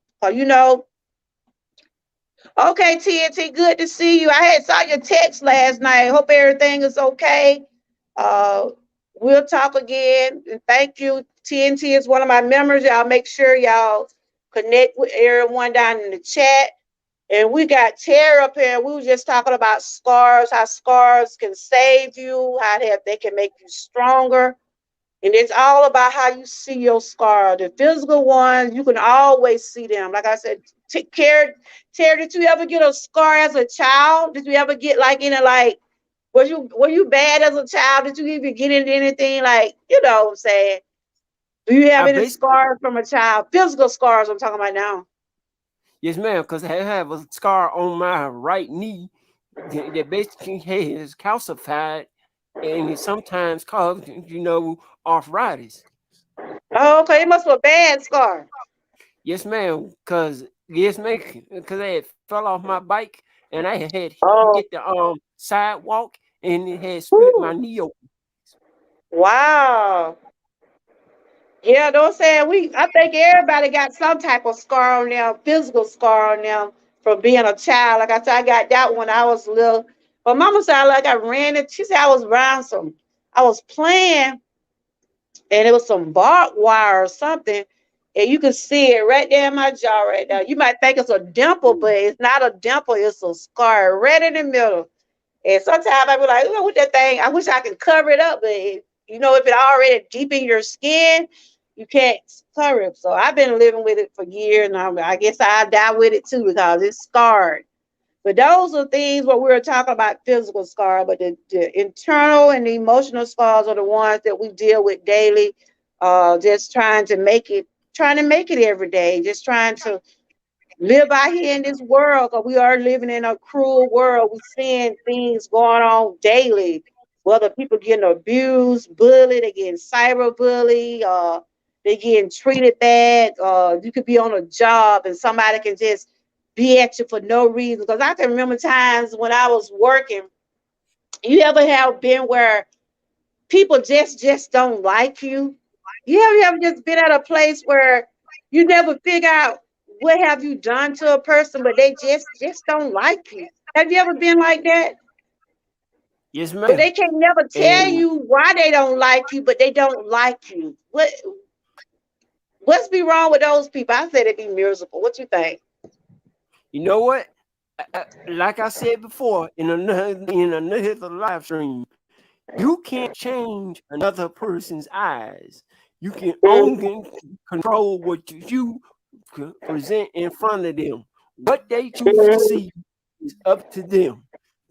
Okay, TNT, good to see you. I had saw your text last night. Hope everything is okay. Uh, we'll talk again. And thank you. TNT is one of my members. Y'all make sure y'all connect with everyone down in the chat. And we got Tara up here. We were just talking about scars, how scars can save you, how they can make you stronger. And it's all about how you see your scar. The physical ones, you can always see them. Like I said, take care. Tara, did you ever get a scar as a child? Did you ever get like were you bad as a child? Did you even get into anything like, what I'm saying? Do you have I any basically scars from a child? Physical scars I'm talking about now. Yes, ma'am, because I have a scar on my right knee that basically has calcified and it sometimes causes, arthritis. Oh, okay. It must be a bad scar. Yes, ma'am, because I had fell off my bike and I had hit Oh, the sidewalk and it had split my whew. knee open. Wow. Yeah, don't say I think everybody got some type of scar on them, physical scar on them from being a child. Like I said, I got that when I was little. But mama said like I ran it. She said I was around I was playing and it was some barbed wire or something. And you can see it right there in my jaw right now. You might think it's a dimple, but it's not a dimple, it's a scar right in the middle. And sometimes I be like, with that thing, I wish I could cover it up, but if it already deep in your skin, you can't cover it. So I've been living with it for years, and I guess I'll die with it too because it's scarred. But those are things what we're talking about physical scar, but the internal and the emotional scars are the ones that we deal with daily. Just trying to make it every day, just trying to live out here in this world because we are living in a cruel world. We're seeing things going on daily, whether people getting abused, bullied, they getting cyberbullied, they getting treated bad. You could be on a job and somebody can just be at you for no reason. Because I can remember times when I was working. You ever have been where people just don't like you? You ever just been at a place where you never figure out what have you done to a person, but they just don't like you? Have you ever been like that? Yes, But ma'am. they can never tell And you why they don't like you, but they don't like you. What's be wrong with those people? I said it'd be miserable. What you think? you know what? Like I said before in another live stream, you can't change another person's eyes. You can only control what you present in front of them. What they choose to Mhm. see is up to them.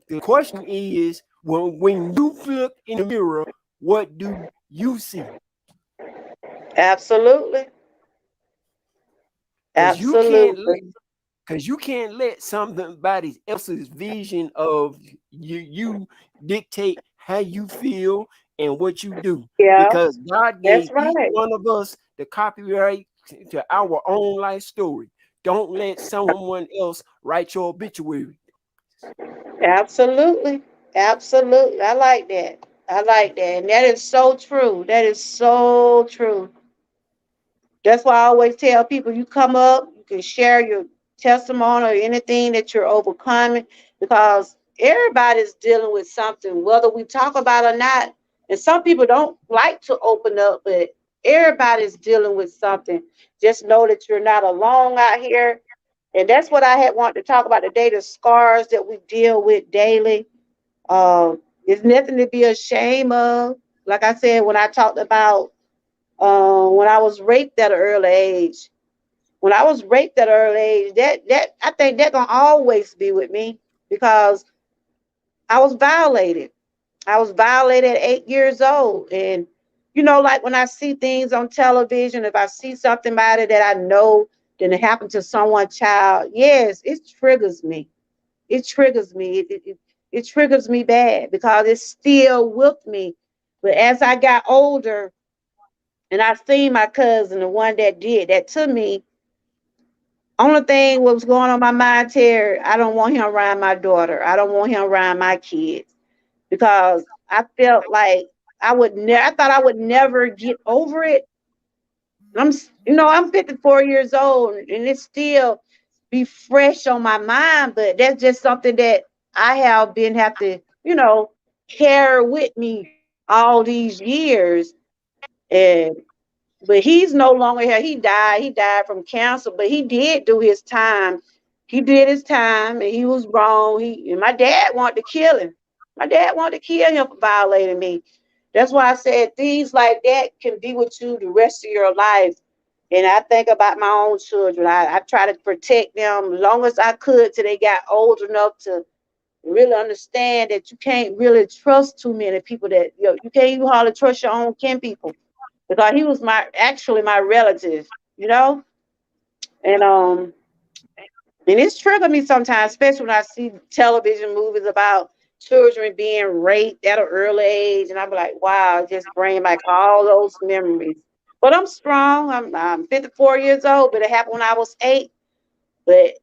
The question is, when you look in the mirror, what do you see? Absolutely. Because you can't let Absolutely. because you can't let somebody else's vision of you dictate how you feel and what you do. Yeah, Because God that's gave each right. one of us the copyright to our own life story. Don't let someone else write your obituary. Absolutely. Absolutely. I like that. I like that. And that is so true. That is so true. That's why I always tell people you come up, you can share your testimony or anything that you're overcoming because everybody's dealing with something, whether we talk about it or not. And some people don't like to open up, but everybody's dealing with something. Just know that you're not alone out here. And that's what I had wanted to talk about today, the scars that we deal with daily. It's nothing to be ashamed of. Like I said, when I talked about when I was raped at an early age. When I was raped at an early age, that I think that gonna always be with me because I was violated. I was violated at 8 years old, and like when I see things on television, if I see something about it that I know that it happened to someone's child, yes, it triggers me. It triggers me. It triggers me bad because it's still with me. But as I got older, and I seen my cousin, the one that did that to me. Only thing what was going on my mind, Terry, I don't want him around my daughter. I don't want him around my kids because I felt like I thought I would never get over it. I'm 54 years old and it still be fresh on my mind, but that's just something that I have to, carry with me all these years. And but he's no longer here. He died. He died from cancer, but he did do his time. He did his time, and he was wrong. And my dad wanted to kill him. My dad wanted to kill him for violating me. That's why I said things like that can be with you the rest of your life. And I think about my own children. I try to protect them as long as I could till they got old enough to really understand that you can't really trust too many people that you can't even hardly trust your own kin people because he was my relative, you know, and it's triggered me sometimes, especially when I see television movies about children being raped at an early age, and I'm like, wow, it just bring back all those memories. But I'm strong. I'm 54 years old, but it happened when I was 8. But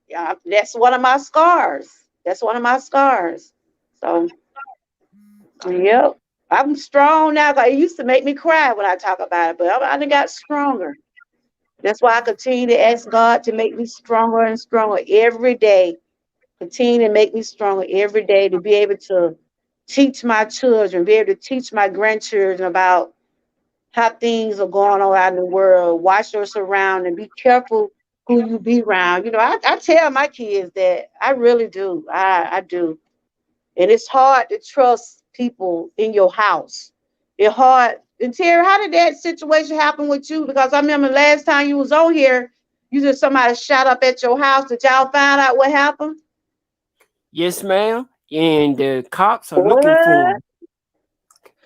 that's one of my scars. That's one of my scars. So, yep. I'm strong now. 'Cause it used to make me cry when I talk about it, but I done got stronger. That's why I continue to ask God to make me stronger and stronger every day. Continue to make me stronger every day to be able to teach my children, be able to teach my grandchildren about how things are going on out in the world. Watch your surroundings and be careful who you be around. I tell my kids that I really do. I do. And it's hard to trust people in your house. It's hard. And Terry, how did that situation happen with you? Because I remember last time you was on here, you said somebody shot up at your house. Did y'all find out what happened? Yes, ma'am. And the cops are looking for What? him.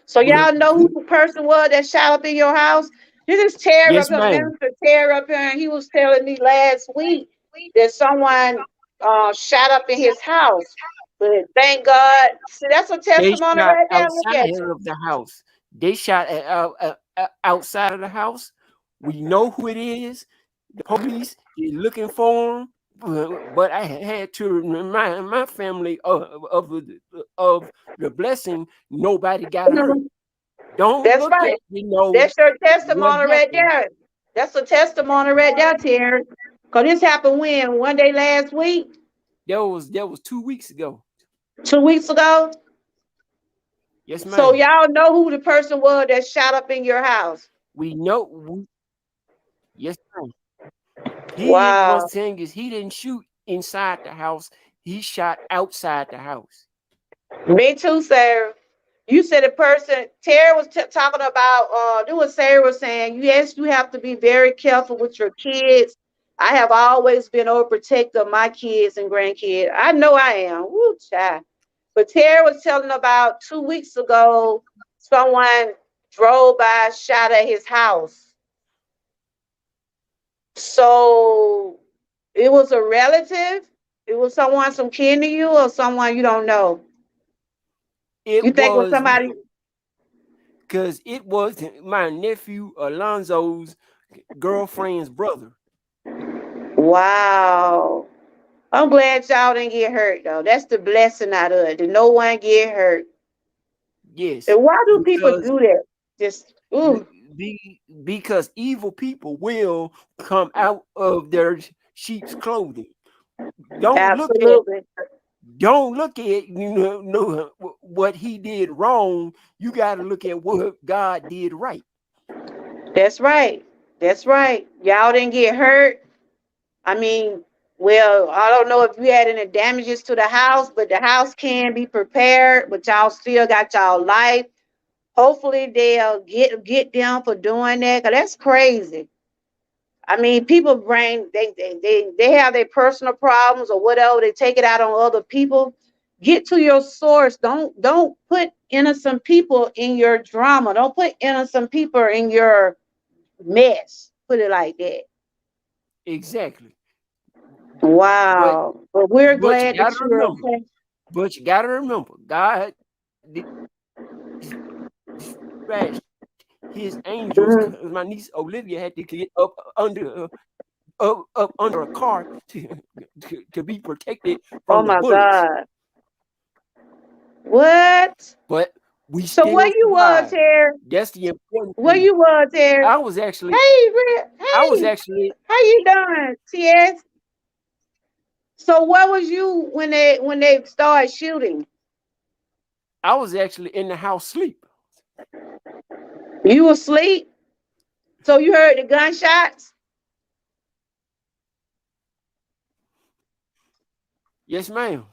So y'all know who the person was that shot up in your house? This is Terry up Yes, here, ma'am. Minister Terry up here, and he was telling me last week that someone shot up in his house. But thank God, see, that's a They testimony shot right there. Look outside at you. of the house. They shot outside of the house. We know who it is. The police is looking for him. But I had to remind my family of the blessing. Nobody got hurt. Don't That's look right. at That's your what testimony right happened. there. That's a testimony right there, Terry. Because this happened when? One day last week? That was 2 weeks ago. 2 weeks ago? Yes, So ma'am. y'all know who the person was that shot up in your house. We know. Yes, ma'am. He was Wow. saying is he didn't shoot inside the house. He shot outside the house. Me too, Sarah. You said a person, Terry was talking about, do what Sarah was saying. Yes, you have to be very careful with your kids. I have always been overprotective of my kids and grandkids. I know I am. Woo, child. But Terry was telling about 2 weeks ago, someone drove by, shot at his house. So it was a relative. It was someone, some kin to you, or someone you don't know. It You think it was was somebody? because it was my nephew Alonzo's girlfriend's brother. Wow. I'm glad y'all didn't get hurt though. That's the blessing out of it. Did no one get hurt? Yes, And why do people because do that? Just because evil people will come out of their sheep's clothing. Don't look at absolutely. don't look at what he did wrong. You got to look at what God did right. That's right. That's right. Y'all didn't get hurt. I mean, well, I don't know if you had any damages to the house, but the house can be prepared, but y'all still got y'all life. Hopefully they'll get them for doing that. Cause that's crazy. I mean, people bring they have their personal problems or whatever. They take it out on other people. Get to your source. Don't put innocent people in your drama. Don't put innocent people in your mess. Put it like that. Exactly. But Wow. But we're but you glad got that to you're remember. okay. But you got to remember, God dispatched His angels Mhm. because my niece Olivia had to get up under a car to be protected Oh from the my bullets. God. What? But we So where still you was survived. here? That's the important Where thing. you was here? I was actually, Hey, I was hey, actually, how you doing, TS? So where was you when they started shooting? I was actually in the house sleep. You were asleep? So you heard the gunshots? Yes, ma'am.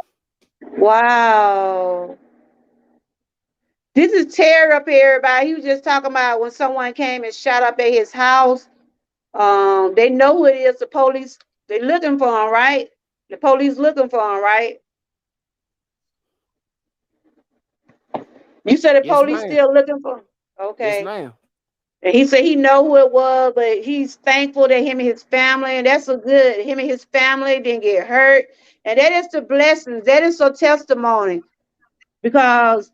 Wow. This is Terry up here, everybody. He was just talking about when someone came and shot up at his house. They know who it is. The police, they looking for him, right? The police looking for him, right? You said the Yes, police ma'am. still looking for him? Yes, Okay. ma'am. And he said he know who it was, but he's thankful that him and his family, and that's a good, him and his family didn't get hurt. And that is the blessings. That is a testimony because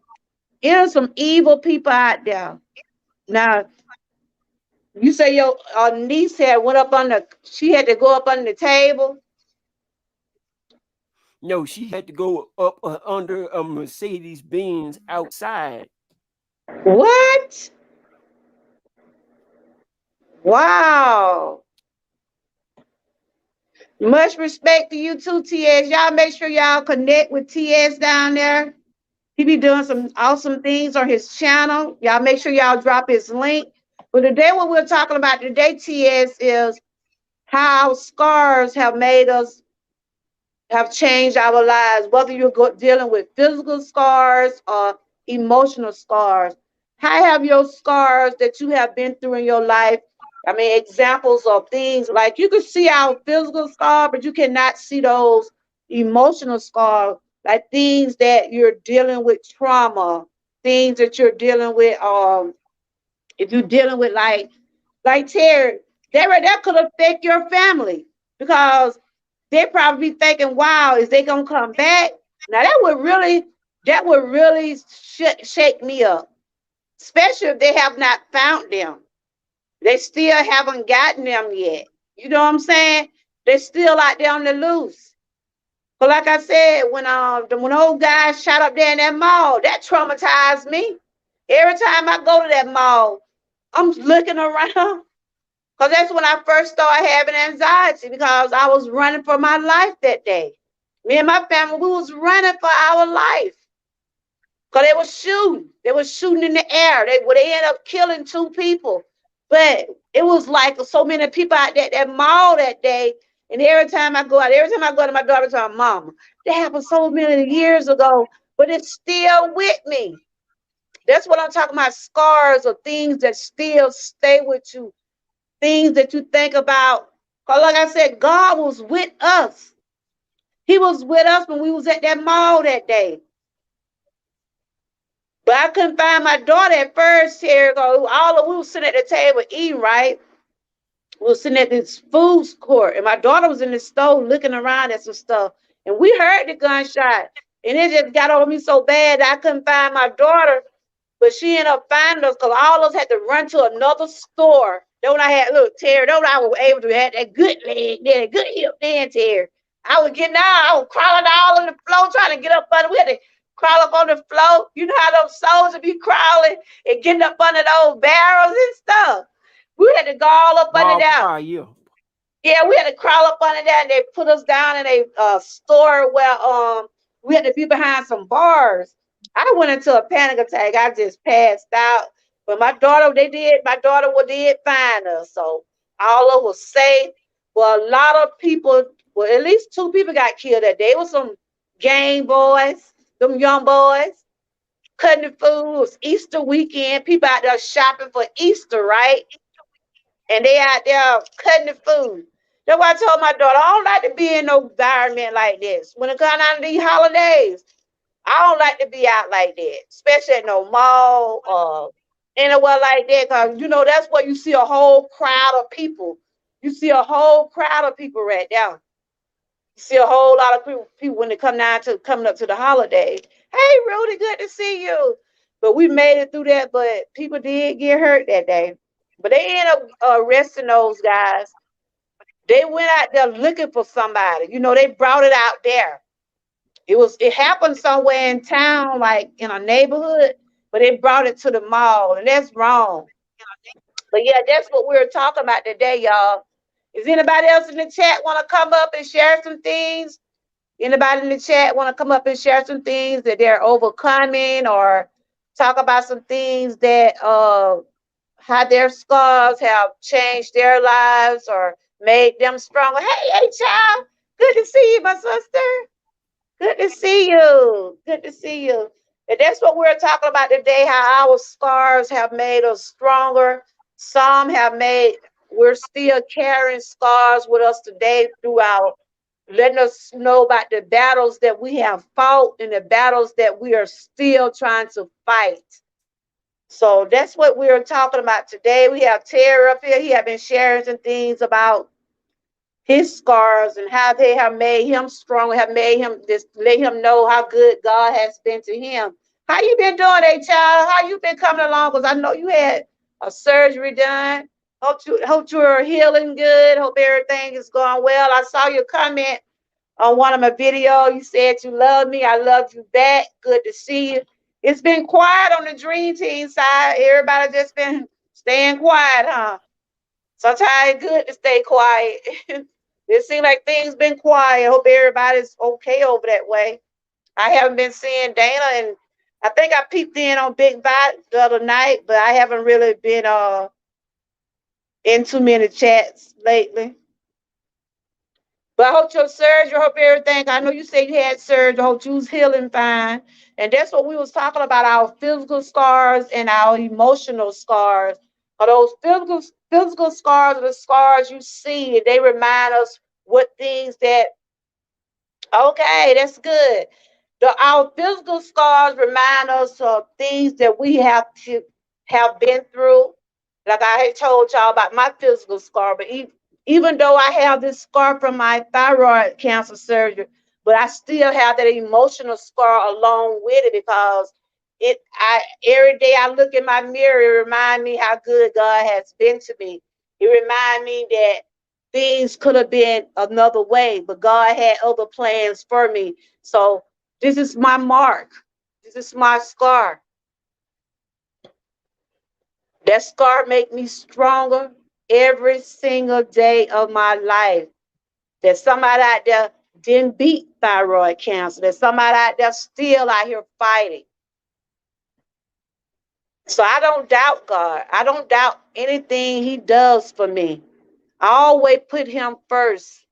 there's some evil people out there. Now, you say your niece had went up on the, she had to go up on the table. No, she had to go up under a Mercedes Benz outside. What? Wow. Much respect to you too, TS. Y'all make sure y'all connect with TS down there. He be doing some awesome things on his channel. Y'all make sure y'all drop his link. But today, what we're talking about today, TS, is how scars have made us, have changed our lives, whether you're dealing with physical scars or emotional scars. How have your scars that you have been through in your life? I mean, examples of things like you can see our physical scar, but you cannot see those emotional scars. like things that you're dealing with trauma, things that you're dealing with. If you're dealing with like Terry, that could affect your family because they probably be thinking, "Wow, is they gonna come back?" Now that would really shake me up, especially if they have not found them. They still haven't gotten them yet. You know what I'm saying? They're still out there on the loose. But like I said, when old guy shot up there in that mall, that traumatized me. Every time I go to that mall, I'm looking around because that's when I first started having anxiety because I was running for my life that day. Me and my family, we was running for our life because they were shooting. They were shooting in the air. They ended up killing two people. But it was like so many people out there at that mall that day. And every time I go to my daughter, tell my mama, that happened so many years ago, but it's still with me. That's what I'm talking about, scars or things that still stay with you, things that you think about. Because like I said, God was with us. He was with us when we was at that mall that day. But I couldn't find my daughter at first here. We were sitting at the table eating, right? We were sitting at this food court, and my daughter was in the store looking around at some stuff. And we heard the gunshot. And it just got over me so bad that I couldn't find my daughter. But she ended up finding us because all of us had to run to another store. Then when I had, look, Terry, then when I was able to have that good leg, that good hip then, Terry. I was getting out, I was crawling all on the floor trying to get up under. We had to crawl up on the floor. You know how those soldiers be crawling and getting up under those barrels and stuff. We had to go all up under Barbed there. wire. Yeah, we had to crawl up under there and they put us down in a store where we had to be behind some bars. I went into a panic attack. I just passed out. But my daughter did find us. So all of us was safe. Well, a lot of people, well, at least two people got killed that day. It was some gang boys, them young boys, cutting the food. It was Easter weekend. People out there shopping for Easter, right? And they out there cutting the food. That's why I told my daughter, I don't like to be in no environment like this. When it comes down to these holidays, I don't like to be out like that, especially at no mall or anywhere like that. Cause you know that's where you see a whole crowd of people. You see a whole crowd of people right there. You see a whole lot of people when they come down to coming up to the holidays. Hey, Rudy, good to see you. But we made it through that. But people did get hurt that day. But they ended up arresting those guys. They went out there looking for somebody. They brought it out there. It happened somewhere in town, like in a neighborhood, but they brought it to the mall, and that's wrong. But yeah, that's what we're talking about today, y'all. Is anybody else in the chat want to come up and share some things? Anybody in the chat want to come up and share some things that they're overcoming, or talk about some things that how their scars have changed their lives or made them stronger? Hey, child, good to see you, my sister. Good to see you. Good to see you. And that's what we're talking about today, how our scars have made us stronger. Some have made, we're still carrying scars with us today throughout, letting us know about the battles that we have fought and the battles that we are still trying to fight. So that's what we're talking about today. We have Terry up here. He have been sharing some things about his scars and how they have made him strong, have made him just let him know how good God has been to him. How you been doing, child? How you been coming along? Because I know you had a surgery done. Hope you are healing good. Hope everything is going well. I saw your comment on one of my videos. You said you love me. I love you back. Good to see you. It's been quiet on the Dream Team side. Everybody just been staying quiet, huh? Sometimes it's good to stay quiet. It seems like things been quiet. Hope everybody's okay over that way. I haven't been seeing Dana, and I think I peeped in on Big Bot the other night, but I haven't really been in too many chats lately. But I hope your surgery, I hope everything. I know you said you had surgery. I hope you was healing fine. And that's what we was talking about, our physical scars and our emotional scars. Are those physical scars are the scars you see, and they remind us what things that, okay, that's good. Our physical scars remind us of things that we have been through. Like I had told y'all about my physical scar, but even though I have this scar from my thyroid cancer surgery, but I still have that emotional scar along with it because I every day I look in my mirror, it reminds me how good God has been to me. It reminds me that things could have been another way, but God had other plans for me. So this is my mark. This is my scar. That scar make me stronger every single day of my life. There's somebody out there didn't beat thyroid cancer. There's somebody out there still out here fighting. So I don't doubt God. I don't doubt anything he does for me. I always put him first.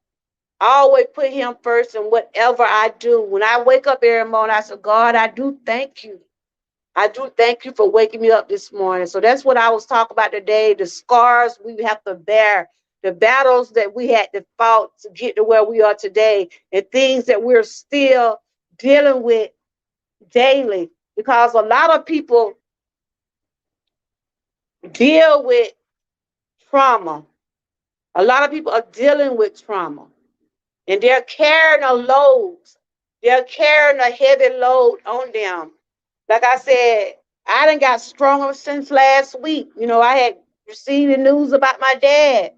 I always put him first in whatever I do. When I wake up every morning, I say, God, I do thank you. I do thank you for waking me up this morning. So that's what I was talking about today. The scars we have to bear, the battles that we had to fight to get to where we are today, and things that we're still dealing with daily. Because a lot of people deal with trauma. A lot of people are dealing with trauma, and they're carrying a load. They're carrying a heavy load on them. Like I said, I done got stronger since last week. I had received the news about my dad,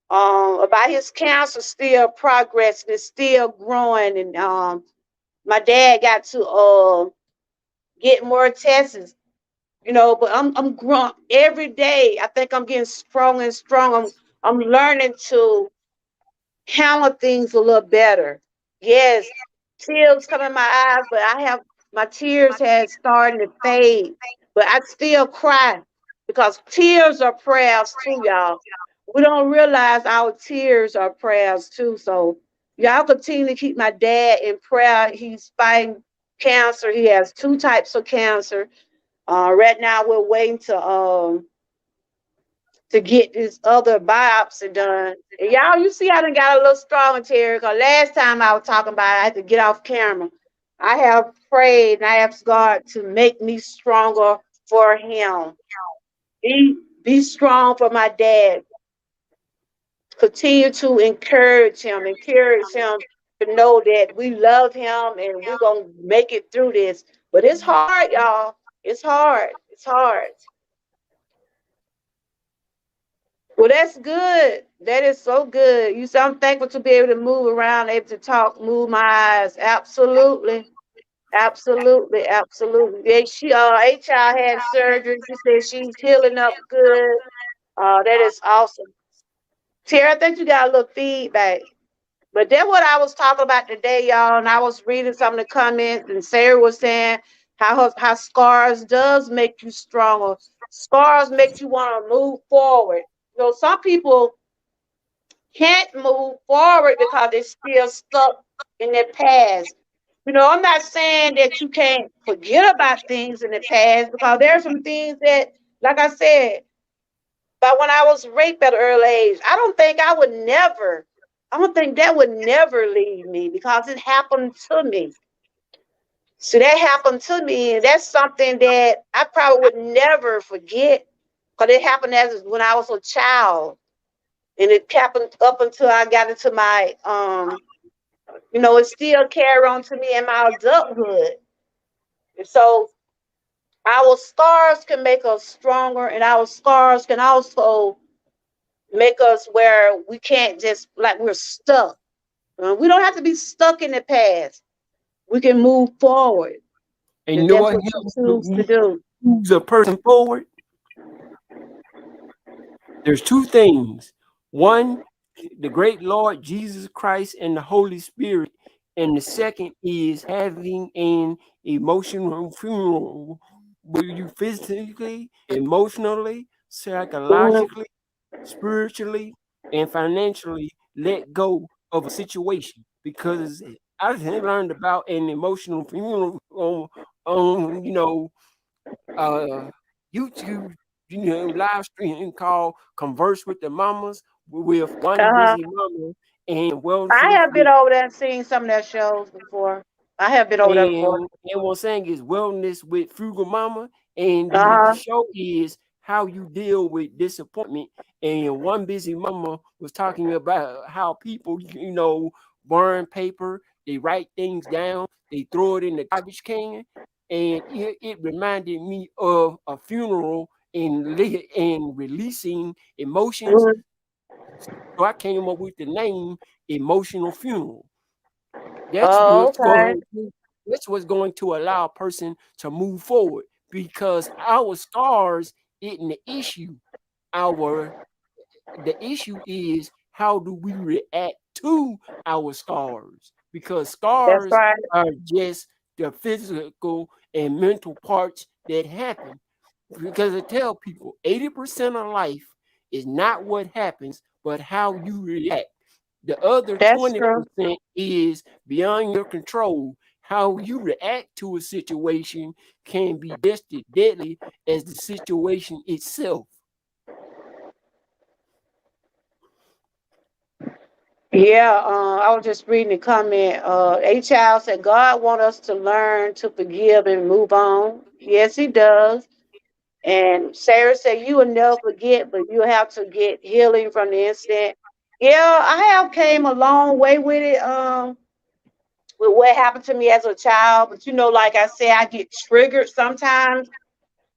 about his cancer still progressing, it's still growing, and my dad got to get more tests. But I'm growing every day. I think I'm getting stronger and stronger. I'm learning to handle things a little better. Yes, tears come in my eyes, but my tears had started to fade, but I still cry because tears are prayers too, y'all. We don't realize our tears are prayers too. So y'all continue to keep my dad in prayer. He's fighting cancer. He has two types of cancer. Right now we're waiting to get this other biopsy done. And y'all, you see, I done got a little strong, Terry, because last time I was talking about it, I had to get off camera. I have prayed and I asked God to make me stronger for him. Be strong for my dad. Continue to encourage him to know that we love him and we're going to make it through this. But it's hard, y'all. It's hard. It's hard. Well, that's good. That is so good. You say I'm thankful to be able to move around, able to talk, move my eyes. Absolutely. Absolutely. Absolutely. Yeah, HR had surgery. She said she's healing up good. That is awesome. Tara, I think you got a little feedback. But that's what I was talking about today, y'all. And I was reading some of the comments, and Sarah was saying how scars does make you stronger. Scars make you want to move forward. Some people can't move forward because they're still stuck in their past. I'm not saying that you can't forget about things in the past because there are some things that, like I said, but when I was raped at an early age, I don't think that would never leave me because it happened to me. So that happened to me, and that's something that I probably would never forget because it happened as when I was a child, and it happened up until I got into my it still carry on to me in my adulthood. And so our scars can make us stronger, and our scars can also make us where we can't just like we're stuck. We don't have to be stuck in the past. We can move forward And you if know that's what what you helps choose to do. moves a person forward? There's two things. One, the great Lord Jesus Christ and the Holy Spirit. And the second is having an emotional funeral where you physically, emotionally, Mhm. psychologically, spiritually, and financially let go of a situation. Because I learned about an emotional funeral on uh YouTube, live stream called Converse with the Mamas with One Uh-huh. Busy Mama and Wealthy I have been With. over there and seen some of their shows before. I have been over there before. And what I'm saying is wellness with Frugal Mama, and the Uh-huh. show is how you deal with disappointment. And one busy mama was talking about how people, burn paper, they write things down, they throw it in the garbage can, and it reminded me of a funeral and releasing emotions. Mhm. So I came up with the name Emotional Funeral. That's Oh, what's okay. going to that's what's going to allow a person to move forward, because our scars isn't the issue. Our The issue is how do we react to our scars, because That's scars right. are just the physical and mental parts that happen. Because I tell people 80% of life is not what happens, but how you react. The other That's true. 20% is beyond your control. How you react to a situation can be just as deadly as the situation itself. Yeah, I was just reading the comment. A child said, God want us to learn to forgive and move on. Yes, he does. And Sarah said, you will never forget, but you have to get healing from the incident. Yeah, I have came a long way with it, with what happened to me as a child. But like I said, I get triggered sometimes,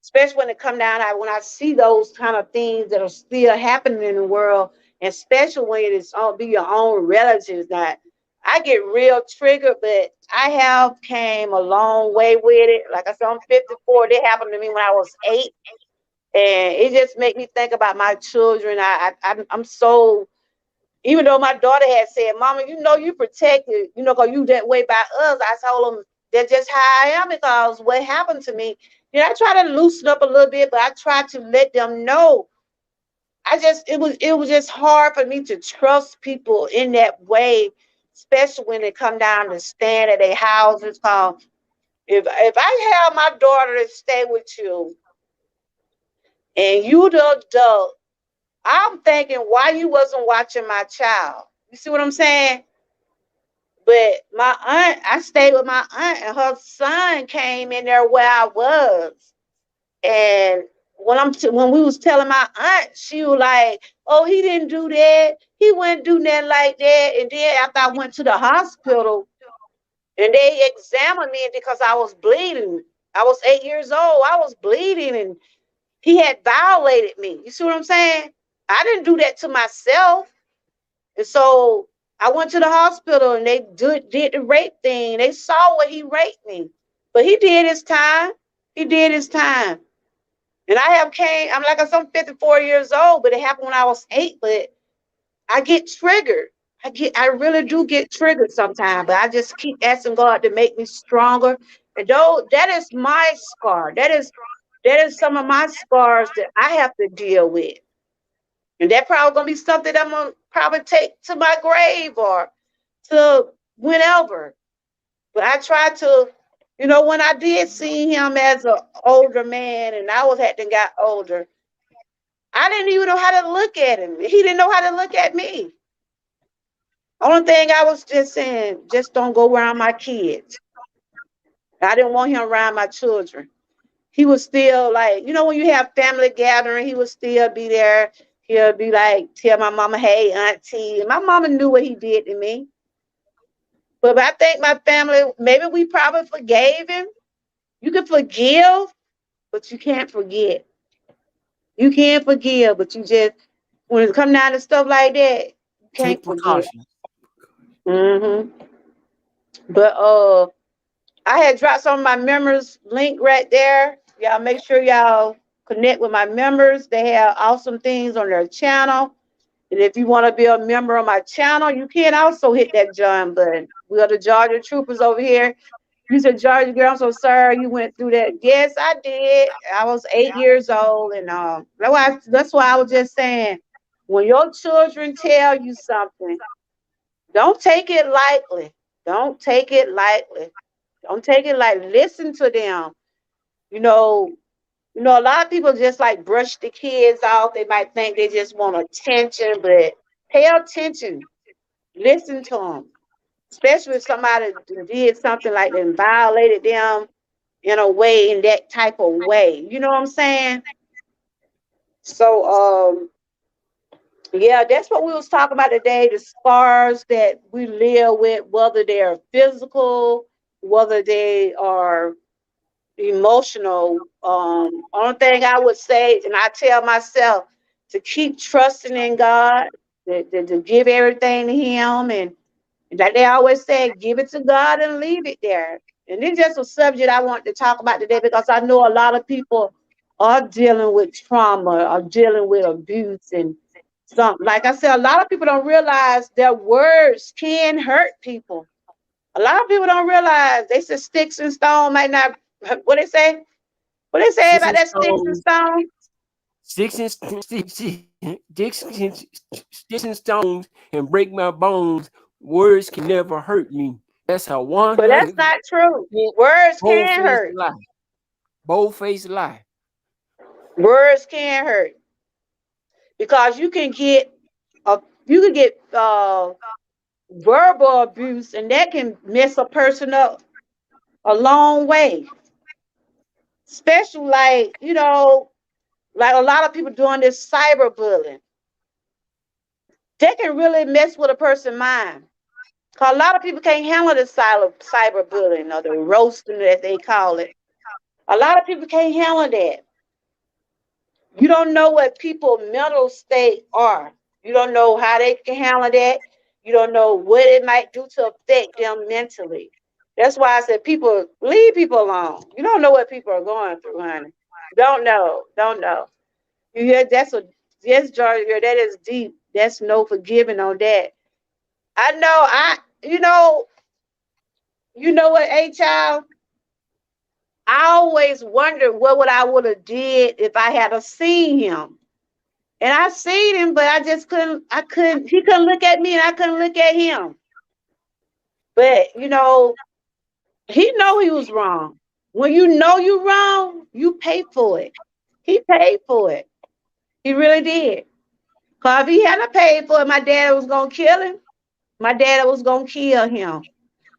especially when it come down. When I see those kind of things that are still happening in the world, and especially when it's be your own relatives. That I get real triggered, but I have came a long way with it. Like I said, I'm 54. They happened to me when I was 8, and it just make me think about my children. I'm so, even though my daughter had said, Mama, you protected, because you that way by us. I told them that's just how I am, because what happened to me, I try to loosen up a little bit, but I try to let them know. It was just hard for me to trust people in that way, especially when it come down to staying at their houses. Cause if I have my daughter to stay with you and you the adult, I'm thinking why you wasn't watching my child. You see what I'm saying? But my aunt, I stayed with my aunt, and her son came in there where I was. And when we was telling my aunt, she was like, "Oh, he didn't do that. He wouldn't do nothing like that." And then after I went to the hospital and they examined me because I was bleeding. I was 8 years old. I was bleeding, and he had violated me. You see what I'm saying? I didn't do that to myself. And so I went to the hospital and they did the rape thing. They saw what he raped me. But he did his time. He did his time. And I'm like I said, I'm 54 years old, but it happened when I was 8. But I get triggered. I really do get triggered sometimes. But I just keep asking God to make me stronger. And though that is my scar. That is some of my scars that I have to deal with. And that probably gonna be something I'm gonna probably take to my grave or to whenever. But I tried to, when I did see him as an older man and I was had got older, I didn't even know how to look at him. He didn't know how to look at me. Only thing I was just saying, just don't go around my kids. I didn't want him around my children. He was still like, when you have family gathering, he would still be there. He'll be like, tell my mama, hey, auntie. And my mama knew what he did to me. But I think my family, maybe we probably forgave him. You can forgive, but you can't forget. You can't forgive, but when it come down to stuff like that, you Take can't forget. precautions. hmm But I had dropped some of my members link right there. Y'all make sure y'all connect with my members. They have awesome things on their channel. And if you want to be a member of my channel, you can also hit that join button. We are the Georgia Troopers over here. You said, Georgia girl, I'm so sorry you went through that. Yes, I did. I was 8 years old, and that's why I was just saying, when your children tell you something, don't take it lightly. Don't take it lightly. Don't take it lightly. Listen to them. You know, a lot of people just like brush the kids off. They might think they just want attention, but pay attention. Listen to them. especially if somebody did something like that and violated them in a way, in that type of way. You know what I'm saying? So, yeah, that's what we was talking about today. The scars that we live with, whether they're physical, whether they are emotional. Only thing I would say, and I tell myself to keep trusting in God, to give everything to Him, and like they always say, give it to God and leave it there. And it's just a subject I want to talk about today because I know a lot of people are dealing with trauma, are dealing with abuse, and some. Like I said, a lot of people don't realize their words can hurt people. A lot of people don't realize they say sticks and stone might not. What they say? What they say Sticks about and that sticks and stones, stone? sticks and stones can break my bones. Words can never hurt me. That's a But that's 100 not true. Words bold can faced hurt. lie. Bold faced lie. Words can hurt because you can get verbal abuse, and that can mess a person up a long way. Especially like like a lot of people doing this cyberbullying. That can really mess with a person's mind. Cause a lot of people can't handle the cyberbullying or the roasting that they call it. A lot of people can't handle that. You don't know what people's mental state are. You don't know how they can handle that. You don't know what it might do to affect them mentally. That's why I said people leave people alone. You don't know what people are going through, honey. Don't know. Don't know. Yeah, yes, George, yeah, that is deep. That's no forgiving on that. I know you know what, A child? I always wondered what would I would have did if I had a seen him. And I seen him, but I just he couldn't look at me and I couldn't look at him. But he know he was wrong. When you know you're wrong, you pay for it. He paid for it. He really did. Cause if he hadn't paid for it, my dad was gonna kill him. My dad was gonna kill him.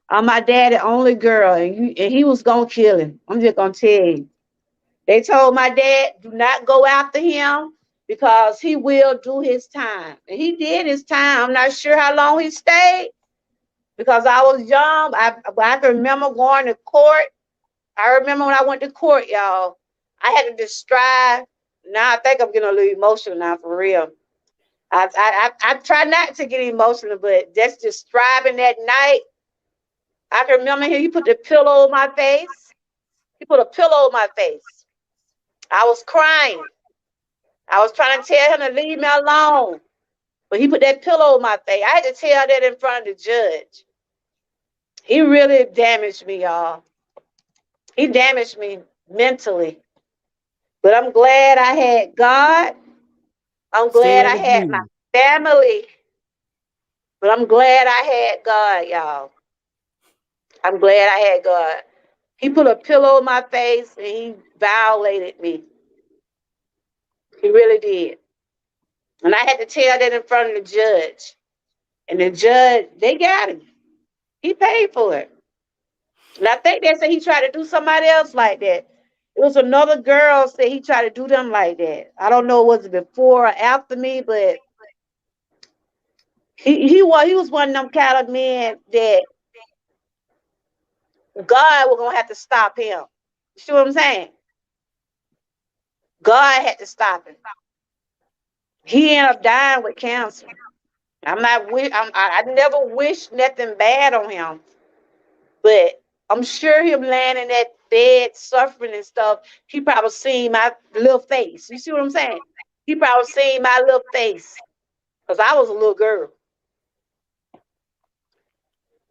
I'm my dad, the only girl, and he was gonna kill him. I'm just gonna tell you. They told my dad, do not go after him because he will do his time. And he did his time. I'm not sure how long he stayed because I was young. I can remember going to court. I remember when I went to court, y'all. I had to just strive. Now I think I'm getting a little emotional now for real. I try not to get emotional, but that's just striving that night. I can remember he put the pillow on my face. He put a pillow on my face. I was crying. I was trying to tell him to leave me alone, but he put that pillow on my face. I had to tell that in front of the judge. He really damaged me, y'all. He damaged me mentally. But I'm glad I had God. I'm Say glad that I had my again. family. But I'm glad I had God, y'all. I'm glad I had God. He put a pillow on my face and he violated me. He really did. And I had to tell that in front of the judge. And the judge, they got him. He paid for it. And I think they said he tried to do somebody else like that. It was another girl said he tried to do them like that. I don't know was it before or after me, but he was one of them kind of men that God was gonna have to stop him. You see what I'm saying? God had to stop him. He ended up dying with cancer. I never wished nothing bad on him, but I'm sure him laying in that bed suffering and stuff, he probably seen my little face. You see what I'm saying? He probably seen my little face because I was a little girl.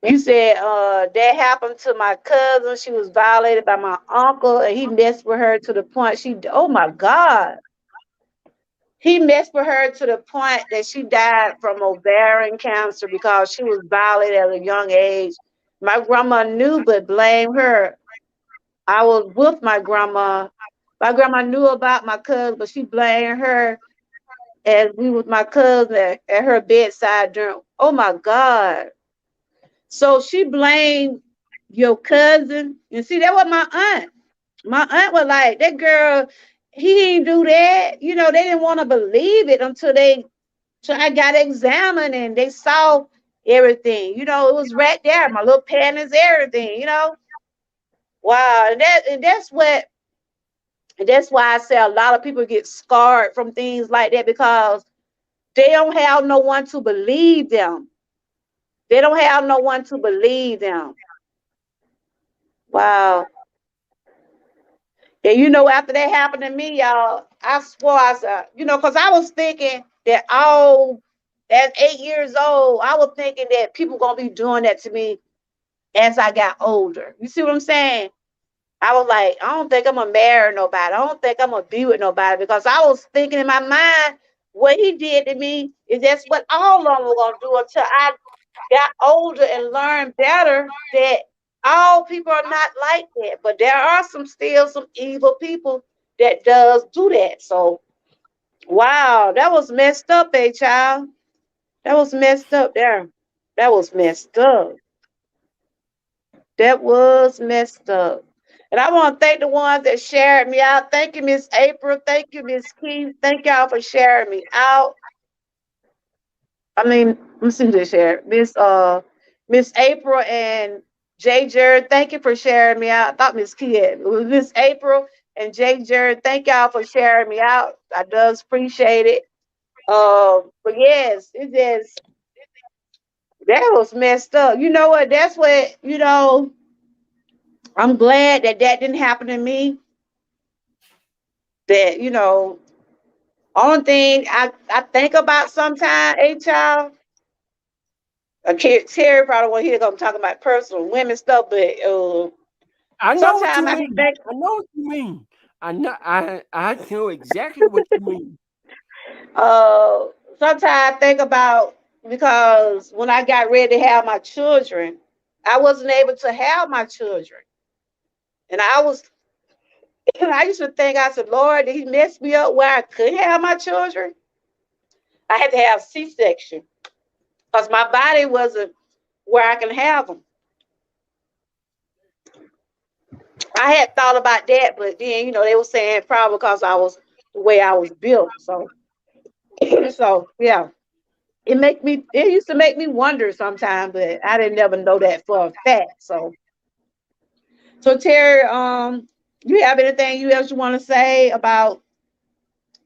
You said that happened to my cousin. She was violated by my uncle, and he messed with her to the point oh my God. He messed with her to the point that she died from ovarian cancer because she was violated at a young age. My grandma knew but blamed her. I was with my grandma. My grandma knew about my cousin, but she blamed her as we was my cousin at her bedside during. Oh my God! So she blamed your cousin. And see, that was my aunt. My aunt was like, that girl, he didn't do that. You know, they didn't want to believe it until I got examined and they saw everything. You know, it was right there, my little panties, everything, you know. Wow. And that's why I say a lot of people get scarred from things like that because they don't have no one to believe them. They don't have no one to believe them. Wow. And you know, after that happened to me, y'all, I swore I said, you know, because I was thinking that at 8 years old, I was thinking that people gonna be doing that to me as I got older. You see what I'm saying? I was like, I don't think I'm gonna marry nobody. I don't think I'm gonna be with nobody because I was thinking in my mind what he did to me is that's what all of them were gonna do until I got older and learned better that all people are not like that. But there are some evil people that does do that. So wow, that was messed up, child. That was messed up there. That was messed up. That was messed up. And I want to thank the ones that shared me out. Thank you, Miss April. Thank you, Miss Keith. Thank y'all for sharing me out. I mean, let me see who they shared. Miss April and Jay Jared, thank you for sharing me out. I thought Miss Key had it was Miss April and Jay Jared. Thank y'all for sharing me out. I does appreciate it. But yes, it just that was messed up. You know what? That's what you know. I'm glad that that didn't happen to me. That you know, only thing I think about sometimes, child. Terry probably won't hear I'm talking about personal women stuff, but I know what sometimes you I be mean. think, I know what you mean. I know exactly what you mean. uh, sometimes I think about because when I got ready to have my children, I wasn't able to have my children, and I was, I used to think I said, Lord, did He mess me up where I couldn't have my children? I had to have C-section because my body wasn't where I can have them. I had thought about that, but then you know they were saying probably because I was the way I was built. So, so yeah, it used to make me wonder sometimes, but I didn't never know that for a fact. So Terry, you have anything you else you want to say about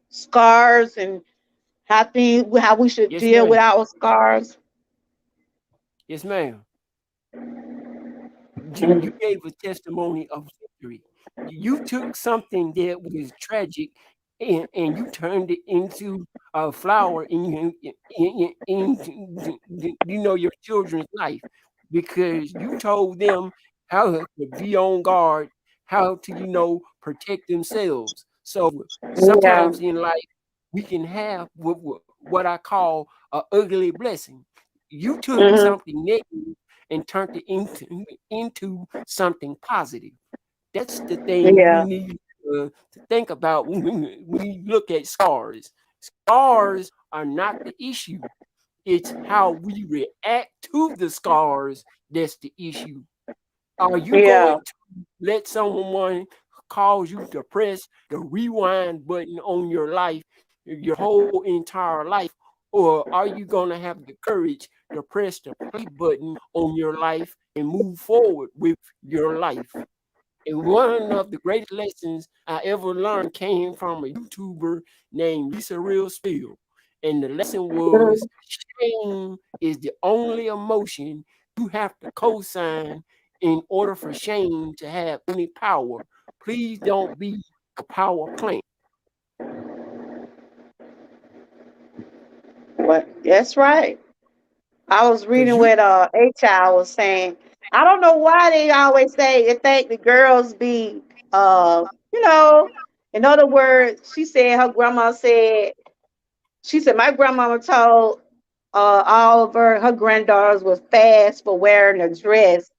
scars and how we should Yes, deal with ma'am. our scars? Yes, ma'am. You gave a testimony of victory. You took something that was tragic and you turned it into a flower in your children's life because you told them how to be on guard, how to protect themselves. So Yeah. sometimes in life we can have what I call a ugly blessing. You took Hmm. something negative and turned it into something positive. That's the thing we Yeah. need to think about when we look at scars. Scars are not the issue. It's how we react to the scars that's the issue. Are you Yeah. going to let someone cause you to press the rewind button on your life, your whole entire life? Or are you going to have the courage to press the play button on your life and move forward with your life? And one of the greatest lessons I ever learned came from a YouTuber named Lisa Real Spill. And the lesson was shame is the only emotion you have to co-sign in order for shame to have any power. Please don't be a power plant. What? That's right. I was Because reading you what HR was saying. I don't know why they always say they think the girls be you know, in other words, she said my grandmama told all of her granddaughters was fast for wearing a dress.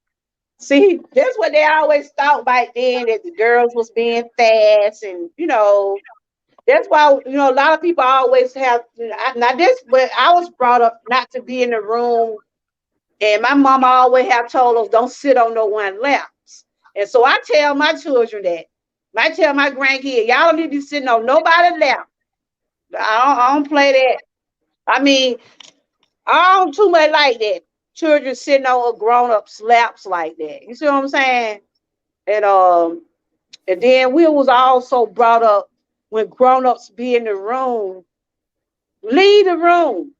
See, that's what they always thought back then that the girls was being fast and you know that's why you know a lot of people always have not this, but I was brought up not to be in the room And my mama always have told us, don't sit on no one laps. And so I tell my children that. I tell my grandkids, y'all don't need to be sitting on nobody's lap. I don't play that. I mean, I don't too much like that. Children sitting on a grown-up's laps like that. You see what I'm saying? And and then we was also brought up when grown-ups be in the room, leave the room.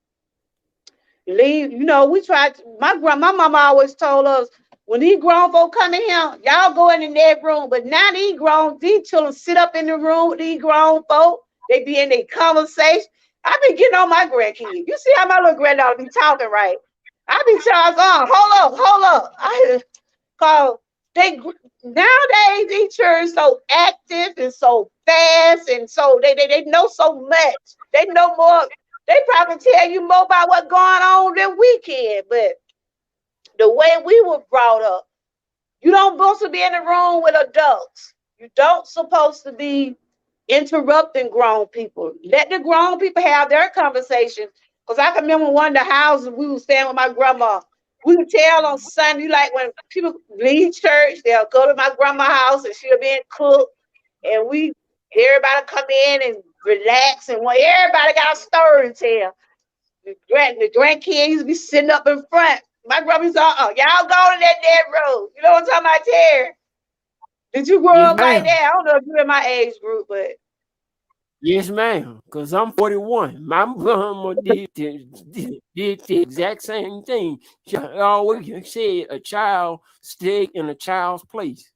Leave, we tried my mama always told us when these grown folk come in here, y'all go in that room. But now these children sit up in the room with these grown folk. They be in their conversation. I be getting on my grandkids. You see how my little granddaughter be talking, right? I be telling her, hold up. Cause they nowadays these children so active and so fast and so they know so much. They know more. They probably tell you more about what's going on than we can. But the way we were brought up, you don't supposed to be in the room with adults. You don't supposed to be interrupting grown people. Let the grown people have their conversation. Because I can remember one of the houses we were staying with my grandma. We would tell on Sunday, like when people leave church, they'll go to my grandma's house and she'll be in cook. And everybody come in and relax. And when everybody got a story to tell. The grandkids used to be sitting up in front. My grandma used to, y'all go to that dead road. You know what I'm talking about, Terry? Did you grow Yes, up like ma'am. that? I don't know if you're in my age group, but Yes, ma'am. Because I'm 41. My mama did the exact same thing. She always said a child stay in a child's place.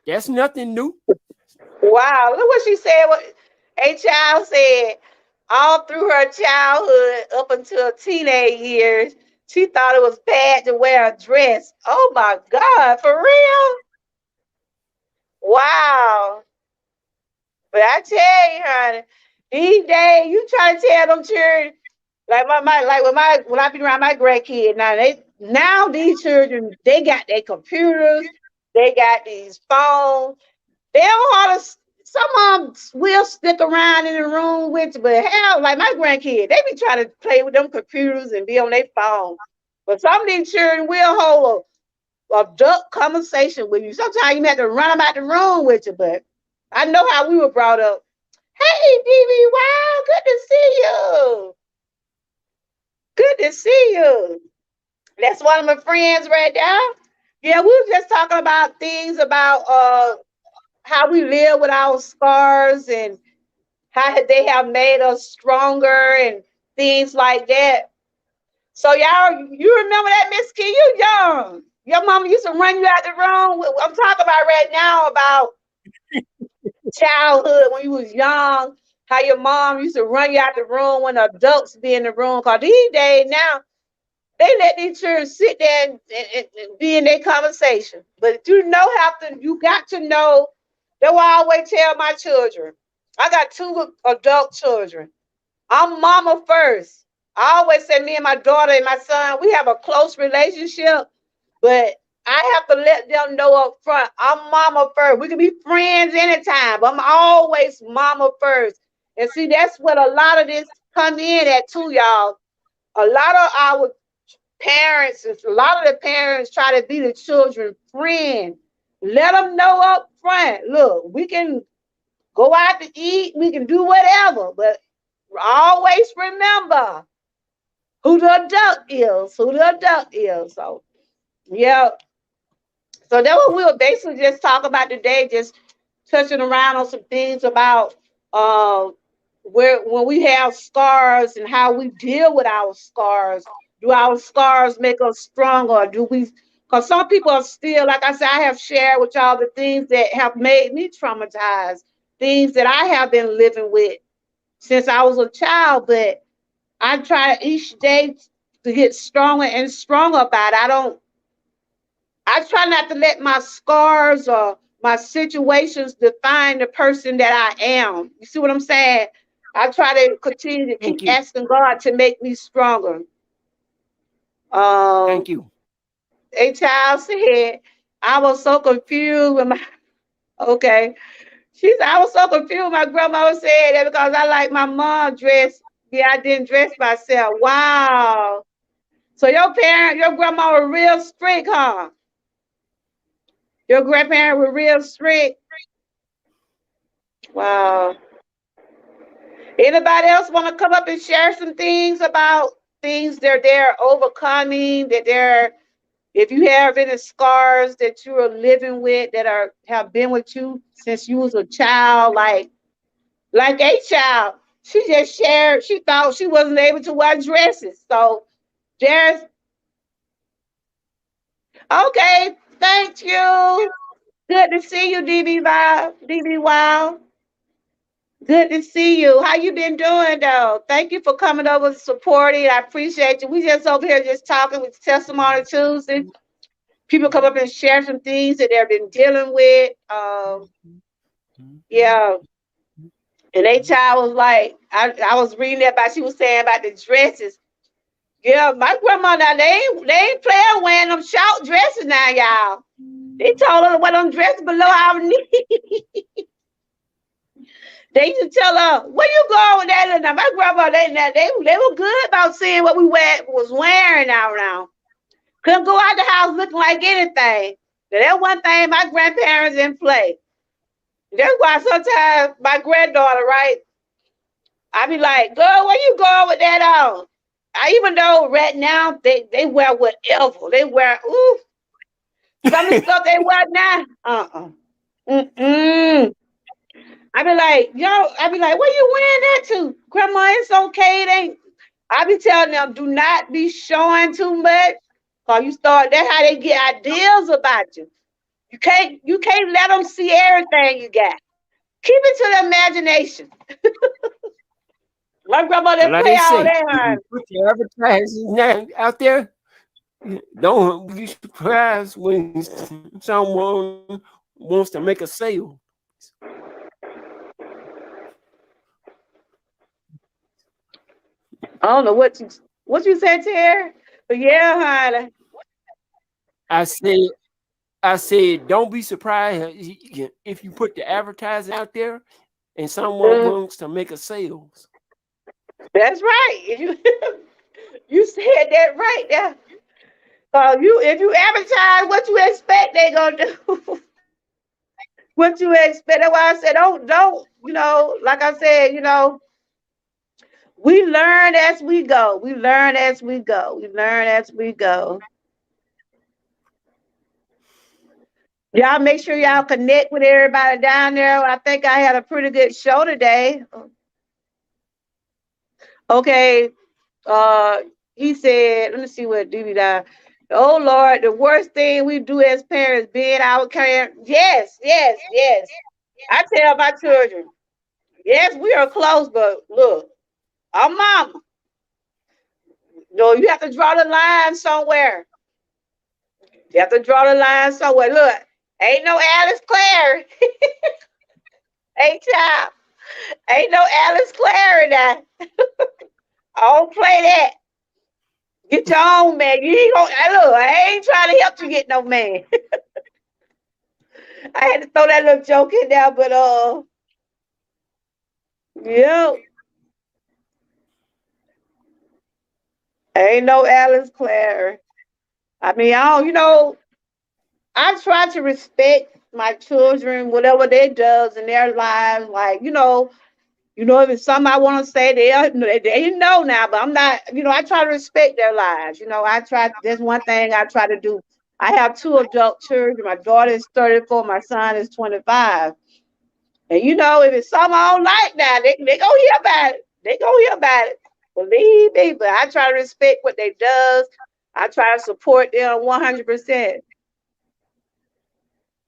That's nothing new. wow, look what she said. What a child said all through her childhood up until her teenage years, she thought it was bad to wear a dress. Oh my God, for real? Wow. But I tell you, honey, these days you try to tell them children like when I be around my grandkids now these children they got their computers, they got these phones. They don't want to. Some of them will stick around in the room with you, but hell, like my grandkids, they be trying to play with them computers and be on their phone. But some of these children will hold a adult conversation with you. Sometimes you have to run them out the room with you, but I know how we were brought up. Hey, DB, wow, good to see you. Good to see you. That's one of my friends right there. Yeah, we were just talking about things about how we live with our scars and how they have made us stronger and things like that. So y'all, you remember that, Miss Key? You young. Your mama used to run you out the room. I'm talking about right now about childhood when you was young, how your mom used to run you out the room when adults be in the room. Cause these days now, they let these children sit there and be in their conversation. But you got to know. That's why I always tell my children. I got two adult children. I'm mama first. I always say me and my daughter and my son, we have a close relationship, but I have to let them know up front, I'm mama first. We can be friends anytime, but I'm always mama first. And see, that's what a lot of this come in at too, y'all. A lot of our parents, a lot of the parents try to be the children's friend. Let them know up front. Look, we can go out to eat, we can do whatever, but always remember who the adult is, who the adult is. So, yeah. So that's what we'll basically just talk about today, just touching around on some things about uh, where when we have scars and how we deal with our scars. Do our scars make us stronger? Or do we? Because some people are still, like I said, I have shared with y'all the things that have made me traumatized, things that I have been living with since I was a child. But I try each day to get stronger and stronger about it. I try not to let my scars or my situations define the person that I am. You see what I'm saying? I try to continue to keep Thank you. asking God to make me stronger. Thank Um, you. a child said, I was so confused with my, okay. She said, I was so confused. My grandma said that because I like my mom dress. Yeah, I didn't dress myself. Wow. So your grandma was real strict, huh? Your grandparents were real strict. Wow. Anybody else want to come up and share some things about things they're overcoming, that they're if you have any scars that you are living with that are have been with you since you was a child, like a child. She just shared she thought she wasn't able to wear dresses. So there's okay, thank you. Good to see you, DB Wow. Good to see you. How you been doing though? Thank you for coming over and supporting. I appreciate you. We just over here just talking with Testimony Tuesday. People come up and share some things that they've been dealing with. Yeah. And they child was like, I was reading that about she was saying about the dresses. Yeah, my grandma now they ain't playing wearing them short dresses now, y'all. They told her to wear them dresses below our knee. They used to tell her, where you going with that? And now my grandma, they were good about seeing what was wearing out now. Couldn't go out the house looking like anything. Now, that one thing my grandparents didn't play. That's why sometimes my granddaughter, right? I be like, girl, where you going with that on? I even though right now they wear whatever. They wear some of the stuff they wear now. Mm-mm. I be like, where you wearing that to? Grandma, it's okay. It ain't. I be telling them, do not be showing too much. Cause you start, that's how they get ideas about you. You can't let them see everything you got. Keep it to the imagination. My grandma didn't Like play they all say, that, if honey. you put your advertising now out there, don't be surprised when someone wants to make a sale. I don't know what you said, Terry. But yeah, honey. I said, I said, don't be surprised if you put the advertising out there and someone Mm, wants to make a sales. that's right. You said that right there. If you advertise what you expect they gonna do. What you expect. That's why I said don't, like I said, we learn as we go. We learn as we go. We learn as we go. Y'all make sure y'all connect with everybody down there. I think I had a pretty good show today. Okay. Uh he said, let me see what DV died. Oh Lord, the worst thing we do as parents being our care. Yes, yes, yes. I tell my children, yes, we are close, but look, I'm mama. No, you have to draw the line somewhere. You have to draw the line somewhere. Look, ain't no Alice Clare. Ain't child. Ain't no Alice Clare in that. I don't play that. Get your own man. You ain't gonna look, I ain't trying to help you get no man. I had to throw that little joke in there, but yeah, ain't no Alice Clare. I mean, I don't, I try to respect my children, whatever they does in their lives. Like, if it's something I want to say, they know now, but I'm not, I try to respect their lives. There's one thing I try to do. I have two adult children. My daughter is 34, my son is 25. And if it's something I don't like now, they gonna hear about it. They gonna hear about it. Believe me, but I try to respect what they does. I try to support them 100%.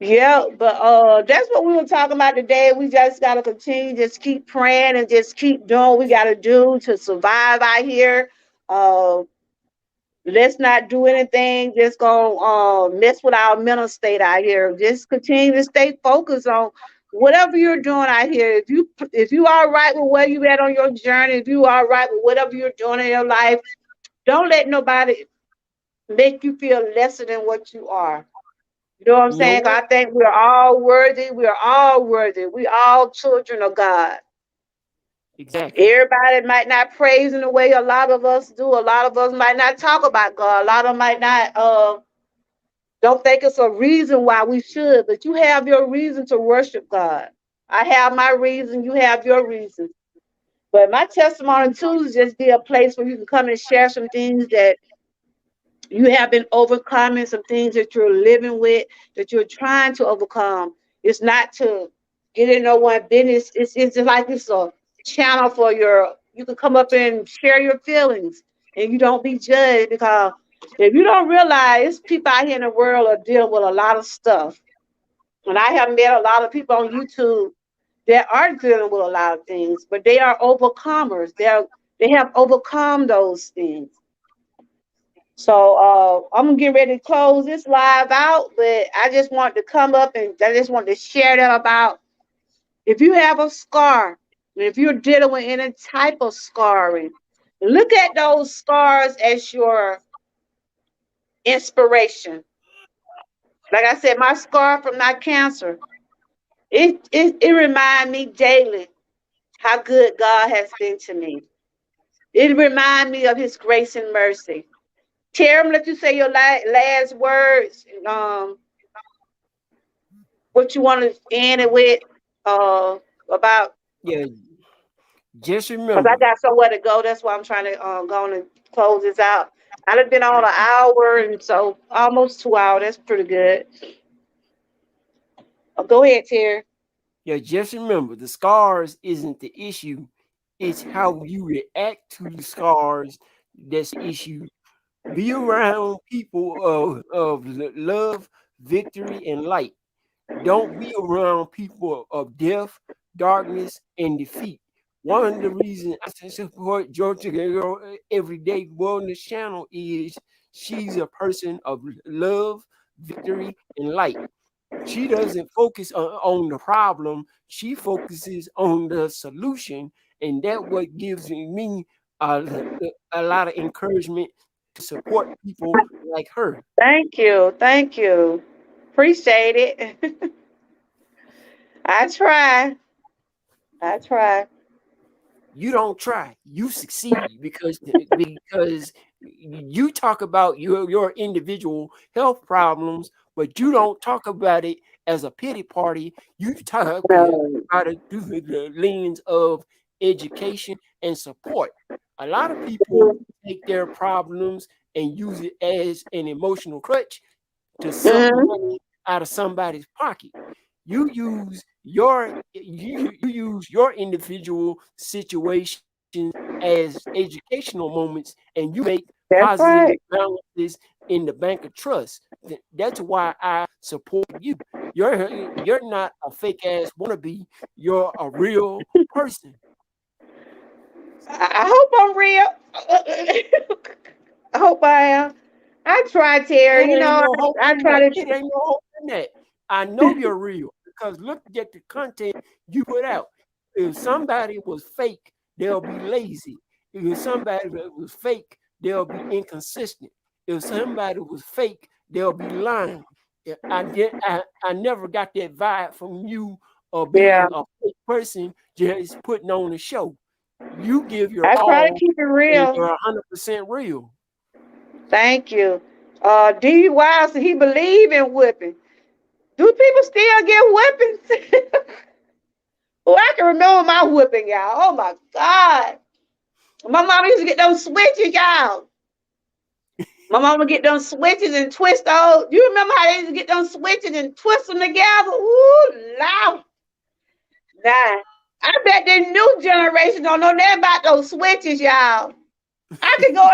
Yeah, but that's what we were talking about today. We just gotta continue, just keep praying and just keep doing what we gotta do to survive out here. Uh, let's not do anything just gonna mess with our mental state out here. Just continue to stay focused on whatever you're doing out here. If you are right with where you at on your journey, if you are right with whatever you're doing in your life, don't let nobody make you feel lesser than what you are. You know what I'm You know saying? 'Cause what? I think we're all worthy. We're all worthy. We all children of God. Exactly. Everybody might not praise in the way a lot of us do. A lot of us might not talk about God. A lot of them might not don't think it's a reason why we should, but you have your reason to worship God. I have my reason, you have your reason. But my testimony too is just be a place where you can come and share some things that you have been overcoming, some things that you're living with, that you're trying to overcome. It's not to get in no one business. It's just like it's a channel for your, you can come up and share your feelings and you don't be judged, because if you don't realize people out here in the world are dealing with a lot of stuff. And I have met a lot of people on YouTube that are dealing with a lot of things, but they are overcomers. They have overcome those things. So I'm gonna get ready to close this live out, but I just want to come up and I just want to share that about if you have a scar, if you're dealing with any type of scarring, look at those scars as your inspiration. Like I said, my scar from my cancer, it reminds me daily how good God has been to me. It reminds me of His grace and mercy. Terry, let you say your last words. What you want to end it with about, Yeah. Just because I remember. got somewhere to go. That's why I'm trying to go on and close this out. I've been on an hour and so almost 2 hours. That's pretty good. Go ahead, Terry. Yeah, just remember the scars isn't the issue. It's how you react to the scars that's the issue. Be around people of love, victory, and light. Don't be around people of death, darkness, and defeat. One of the reasons I support Georgia Girl Everyday Wellness Channel is she's a person of love, victory, and light. She doesn't focus on the problem. She focuses on the solution, and that what gives me a lot of encouragement to support people like her. Thank you. Thank you. Appreciate it. I try. I try. You don't try, you succeed because you talk about your individual health problems, but you don't talk about it as a pity party. You talk No. about it through the lens of education and support. A lot of people take their problems and use it as an emotional crutch to suck Mhm. money out of somebody's pocket. You use your individual situations as educational moments, and you make That's positive right. balances in the bank of trust. That's why I support you. You're not a fake ass wannabe. You're a real person. I hope I'm real. I hope I am. I try, It Terry. You ain't know, no hope I in try that. to. It ain't no hope in that. I know you're real because look at the content you put out. If somebody was fake, they'll be lazy. If somebody that was fake, they'll be inconsistent. If somebody was fake, they'll be lying. I never got that vibe from you of Yeah, being a fake person just putting on a show. You give your I try to all keep it and real. you're 100% real. Thank you. DUI, so he believe in whipping. Do people still get whippings? Well, I can remember my whipping, y'all. Oh my God. My mama used to get those switches, y'all. My mama get them switches and twist those. You remember how they used to get them switches and twist them together? Ooh, loud. Nah. I bet the new generation don't know nothing about those switches, y'all. I could go.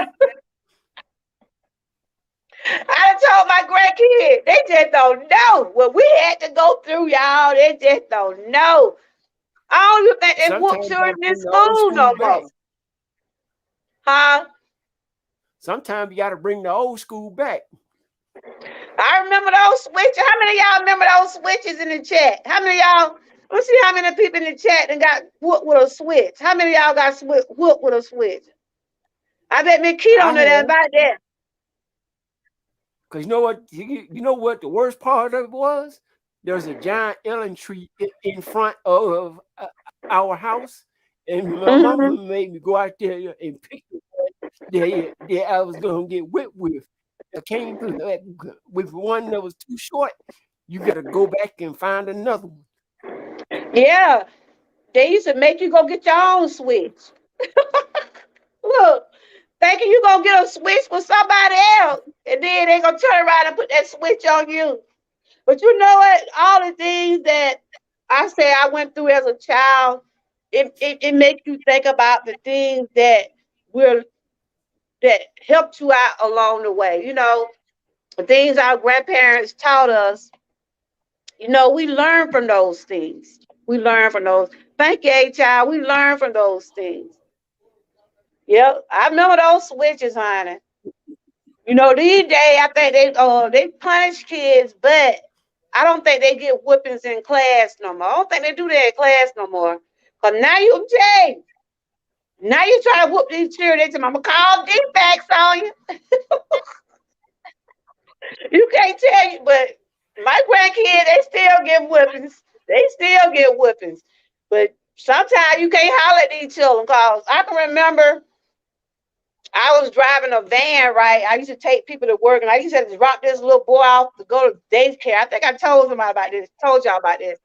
I done told my grandkids, they just don't know what we had to go through, y'all. They just don't know. I don't even think they whoop Sometimes you children gotta in bring the old school school no back. more. Huh? Sometimes you got to bring the old school back. I remember those switches. How many of y'all remember those switches in the chat? How many of y'all? Let's see how many people in the chat and got whooped with a switch. How many of y'all got whooped with a switch? I bet me Key I don't know that have, about that. because you know what? You know what the worst part of it was? There's a giant elm tree in front of our house, And my mama Mhm. made me go out there and pick the one that I was gonna get whipped with. I came with one that was too short. You gotta go back and find another one. Yeah, they used to make you go get your own switch. Look, thinking you gonna get a switch for somebody else, and then they gonna turn around and put that switch on you. But you know what? All the things that I say I went through as a child, it makes you think about the things will that helped you out along the way. The things our grandparents taught us. We learn from those things. We learn from those. Thank you, child. We learn from those things. Yep, I remember those switches, honey. These days I think they punish kids, but I don't think they get whippings in class no more. I don't think they do that in class no more. Cause now you change. Now you try to whoop these children. They say, "I'm gonna call defects on you." You can't tell you, but my grandkids they still get whippings. They still get whippings, but sometimes you can't holler at these children. Cause I can remember I was driving a van, right? I used to take people to work, and I used to drop this little boy off to go to daycare. I think I told somebody about this, told y'all about this.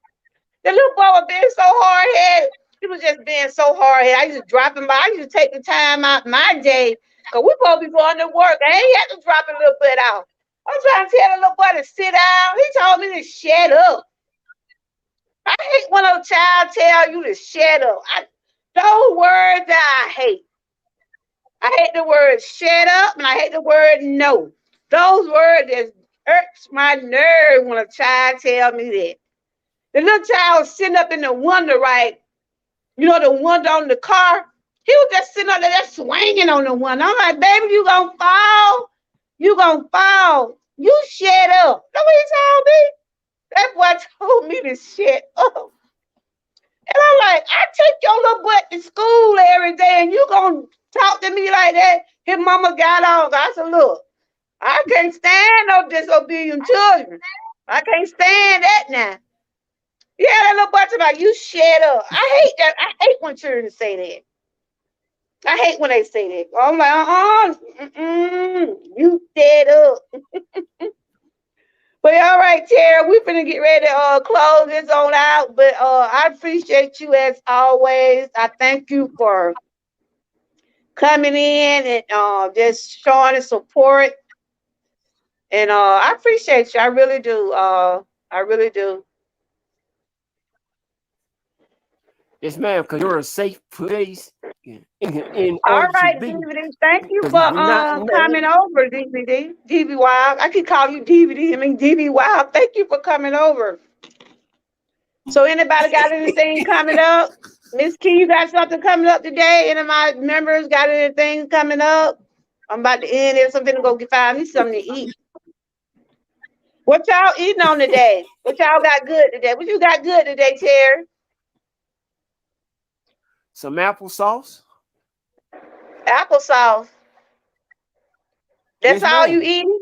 The little boy was being so hard headed. He was just being so hard headed. I used to drop him by. I used to take the time out my day, because we supposed to be going to work. I ain't had to drop a little bit out. I'm trying to tell the little boy to sit down. He told me to shut up. I hate when a child tell you to shut up. Those words that I hate. I hate the word shut up and I hate the word no. Those words just irks my nerve when a child tell me that. The little child was sitting up in the window, right? The window on the car. He was just sitting up there just swinging on the window. I'm like, baby, you gonna fall. You gonna fall. You shut up. That's what he told me. That boy told me to shut up. And I'm like, I take your little butt to school every day and you gonna talk to me like that? His mama got off. I said, look, I can't stand no disobedient children. I can't stand that now. Yeah, that little boy about you shut up. I hate that. I hate when children say that. I hate when they say that. I'm like, you shut up. But all right, Tara, we're gonna get ready to close this on out. But I appreciate you as always. I thank you for coming in and just showing the support. And I appreciate you. I really do. I really do. Yes, ma'am, because you're a safe place in All order to right, be. DVD. Thank you Because for not coming over, DVD. DV Wild. I can call you DVD. I mean DV Wild. Thank you for coming over. So anybody got anything coming up? Miss Key, you got something coming up today? Any of my members got anything coming up? I'm about to end it. Something to go find me something to eat. What y'all eating on today? What y'all got good today? What you got good today, Terry? some applesauce. Applesauce. That's Yes, all you ma'am. eating?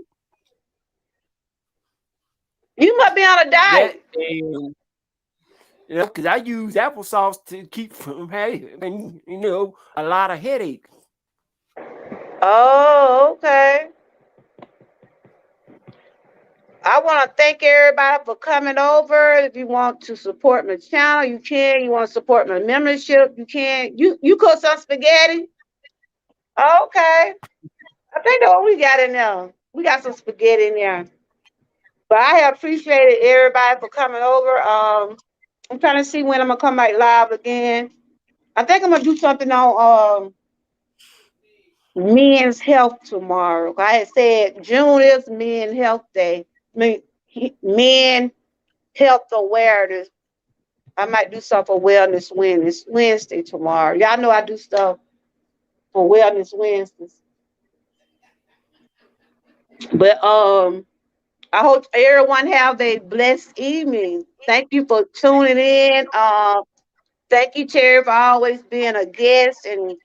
You must be on a That diet. and because I use applesauce to keep from having a lot of headaches. Oh, okay. I want to thank everybody for coming over. If you want to support my channel, you can. You want to support my membership, you can. You cook some spaghetti? Okay. I think that's what we got in there. We got some spaghetti in there. But I have appreciated everybody for coming over. I'm trying to see when I'm gonna come back live again. I think I'm gonna do something on men's health tomorrow. I had said June is Men Health Day. I mean, men health awareness. I might do something for Wellness Wednesday tomorrow. Y'all know I do stuff for Wellness Wednesdays. But I hope everyone have a blessed evening. Thank you for tuning in. Thank you, Terry, for always being a guest and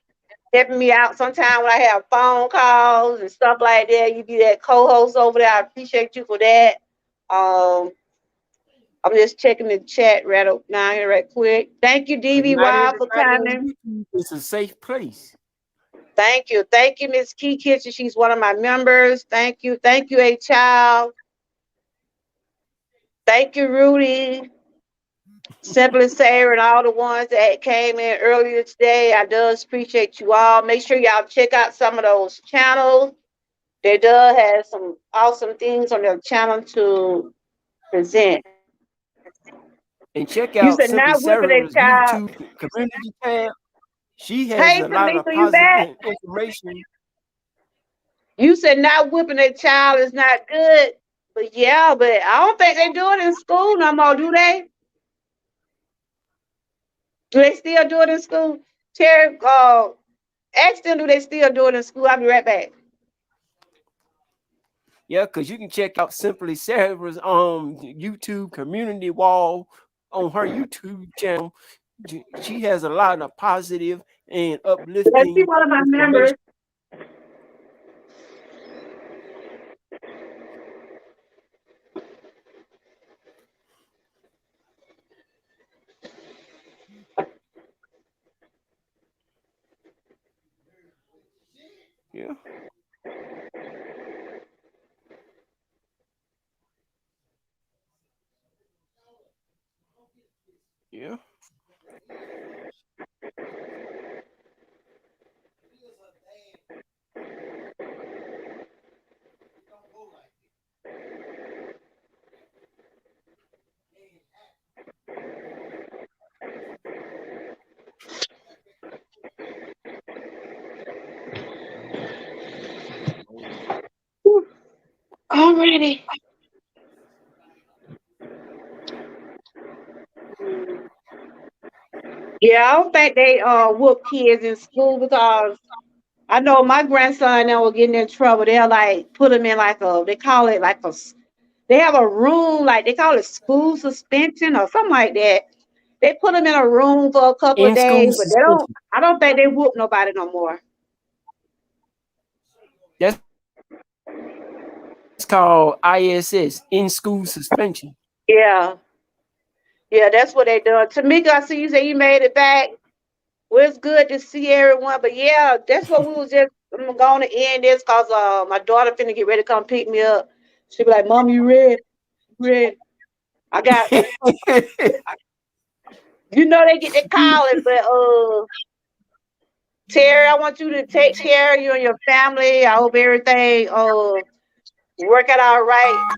helping me out. Sometimes when I have phone calls and stuff like that, you be that co-host over there. I appreciate you for that. Um, I'm just checking the chat right up now here right quick. Thank you, Because not DVY, for everybody on coming. YouTube is a safe place. Thank you. Thank you, Miss Key Kitchen. She's one of my members. Thank you. Thank you, A Child. Thank you, Rudy. Simply Sarah and all the ones that came in earlier today. I does appreciate you all. Make sure y'all check out some of those channels. They does have some awesome things on their channel to present. And check You out said Simply not whipping a Sarah's child. YouTube community tab. She has Hey, a lot of Tamika, you positive back? information. You said not whipping a child is not good. But yeah, but I don't think they do it in school no more, do they? Do they still do it in school? Terry, ask them, do they still do it in school? I'll be right back. Yeah, because you can check out Simply Sarah's YouTube community wall on her YouTube channel. She has a lot of positive and Let's see uplifting one of my members. information. Yeah. Yeah. Alrighty. Yeah, I don't think they whoop kids in school because I know my grandson that was getting in trouble. They'll like put him in like they call it like they have a room, like they call it school suspension or something like that. They put him in a room for a couple of In school days, but suspension. I don't think they whoop nobody no more. That's called ISS, in school suspension. Yeah. Yeah, that's what they done. Tamika, I see you say you made it back. Well, it's good to see everyone. But yeah, that's what we was just going to end this because my daughter finna get ready to come pick me up. She be like, "Mom, you ready? Ready?" I got, they get the calling, but Terry, I want you to take care of you and your family. I hope everything work out all right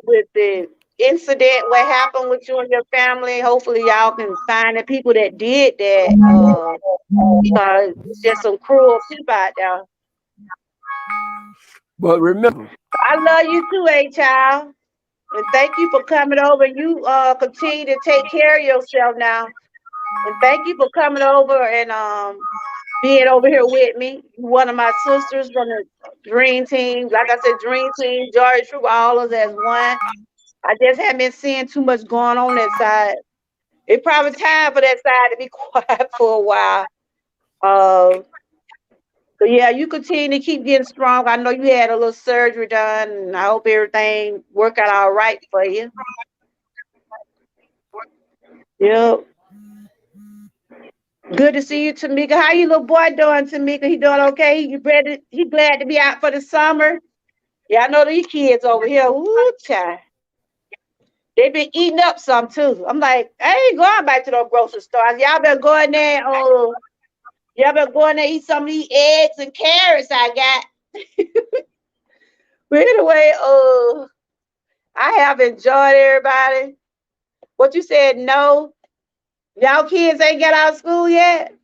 with the incident. What happened with you and your family? Hopefully, y'all can find the people that did that. Because there's some cruel people out there. But remember, I love you too, A child. And thank you for coming over. You continue to take care of yourself now. And thank you for coming over and being over here with me. One of my sisters from the Dream Team. Like I said, Dream Team, George Troop, all of us as one. I just haven't been seeing too much going on that side. It's probably time for that side to be quiet for a while. Uh, So yeah, you continue to keep getting strong. I know you had a little surgery done, and I hope everything work out all right for you. Yep. Good to see you, Tamika. How your little boy doing, Tamika? He doing okay? He glad to be out for the summer? Yeah, I know these kids over here. Woo, child. They been eating up some too. I'm like, I ain't going back to those grocery stores. Y'all better go in there. Y'all better go in there eat some of these eggs and carrots I got. But anyway, I have enjoyed everybody. What you said? No, y'all kids ain't got out of school yet.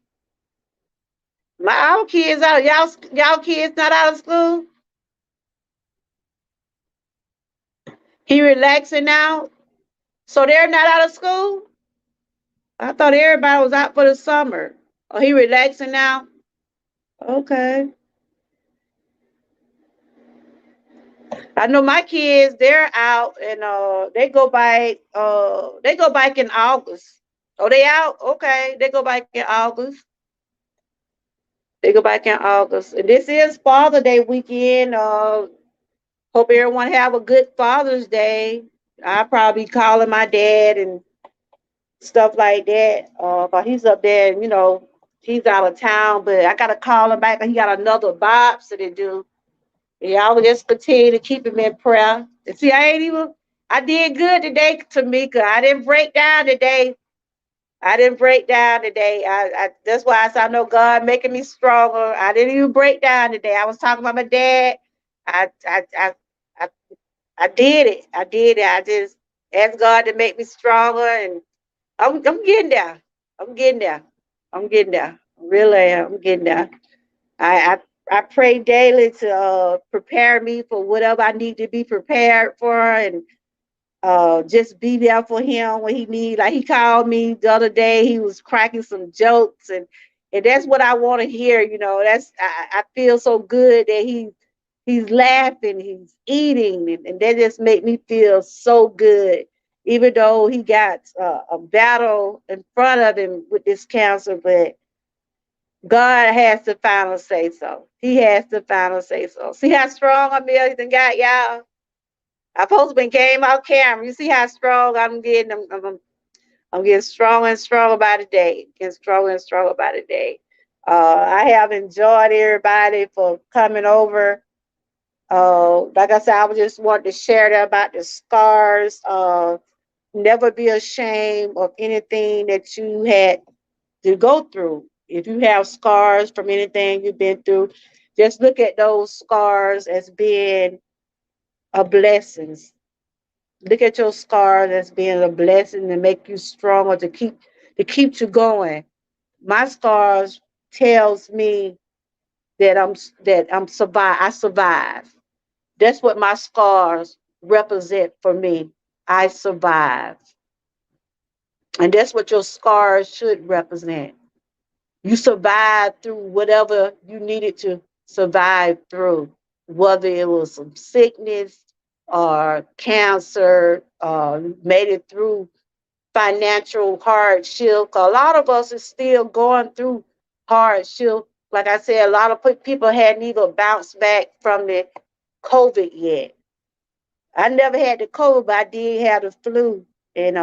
Our kids out. Y'all kids not out of school. He relaxing now, so they're not out of school. I thought everybody was out for the summer. Oh, he relaxing now. Okay. I know my kids. They're out and they go back in August. Oh, they out. Okay, they go back in August. They go back in August. And this is Father Day weekend. Hope everyone have a good Father's Day. I probably calling my dad and stuff like that. But he's up there, and, he's out of town. But I gotta call him back, and he got another biopsy to do. Y'all would just continue to keep him in prayer. And see, I did good today, Tamika. I didn't break down today. I didn't break down today. That's why I know God making me stronger. I didn't even break down today. I was talking about my dad. I I I I, I did it. I did it. I just asked God to make me stronger, and I'm getting there. I'm getting there. I'm getting there. I really am. I'm getting there. I pray daily to prepare me for whatever I need to be prepared for, and just be there for him when he need. Like he called me the other day, he was cracking some jokes, and that's what I want to hear. That's I feel so good that he's laughing, he's eating, and that just make me feel so good. Even though he got a battle in front of him with this cancer, but God has the final say so. He has the final say so. See how strong Amelia got, y'all? I supposed to been came out camera. You see how strong I'm getting? I'm getting stronger and stronger by the day. Getting stronger and stronger by the day. I have enjoyed everybody for coming over. Like I said, I just wanted to share that about the scars. Never be ashamed of anything that you had to go through. If you have scars from anything you've been through, just look at those scars as being a blessing. Look at your scars as being a blessing to make you stronger to keep you going. My scars tells me that I'm survive. I survive. That's what my scars represent for me. I survive, and that's what your scars should represent. You survived through whatever you needed to survive through, whether it was some sickness or cancer, made it through financial hardship. A lot of us is still going through hardship. Like I said, a lot of people hadn't even bounced back from the COVID yet. I never had the COVID, but I did have the flu. And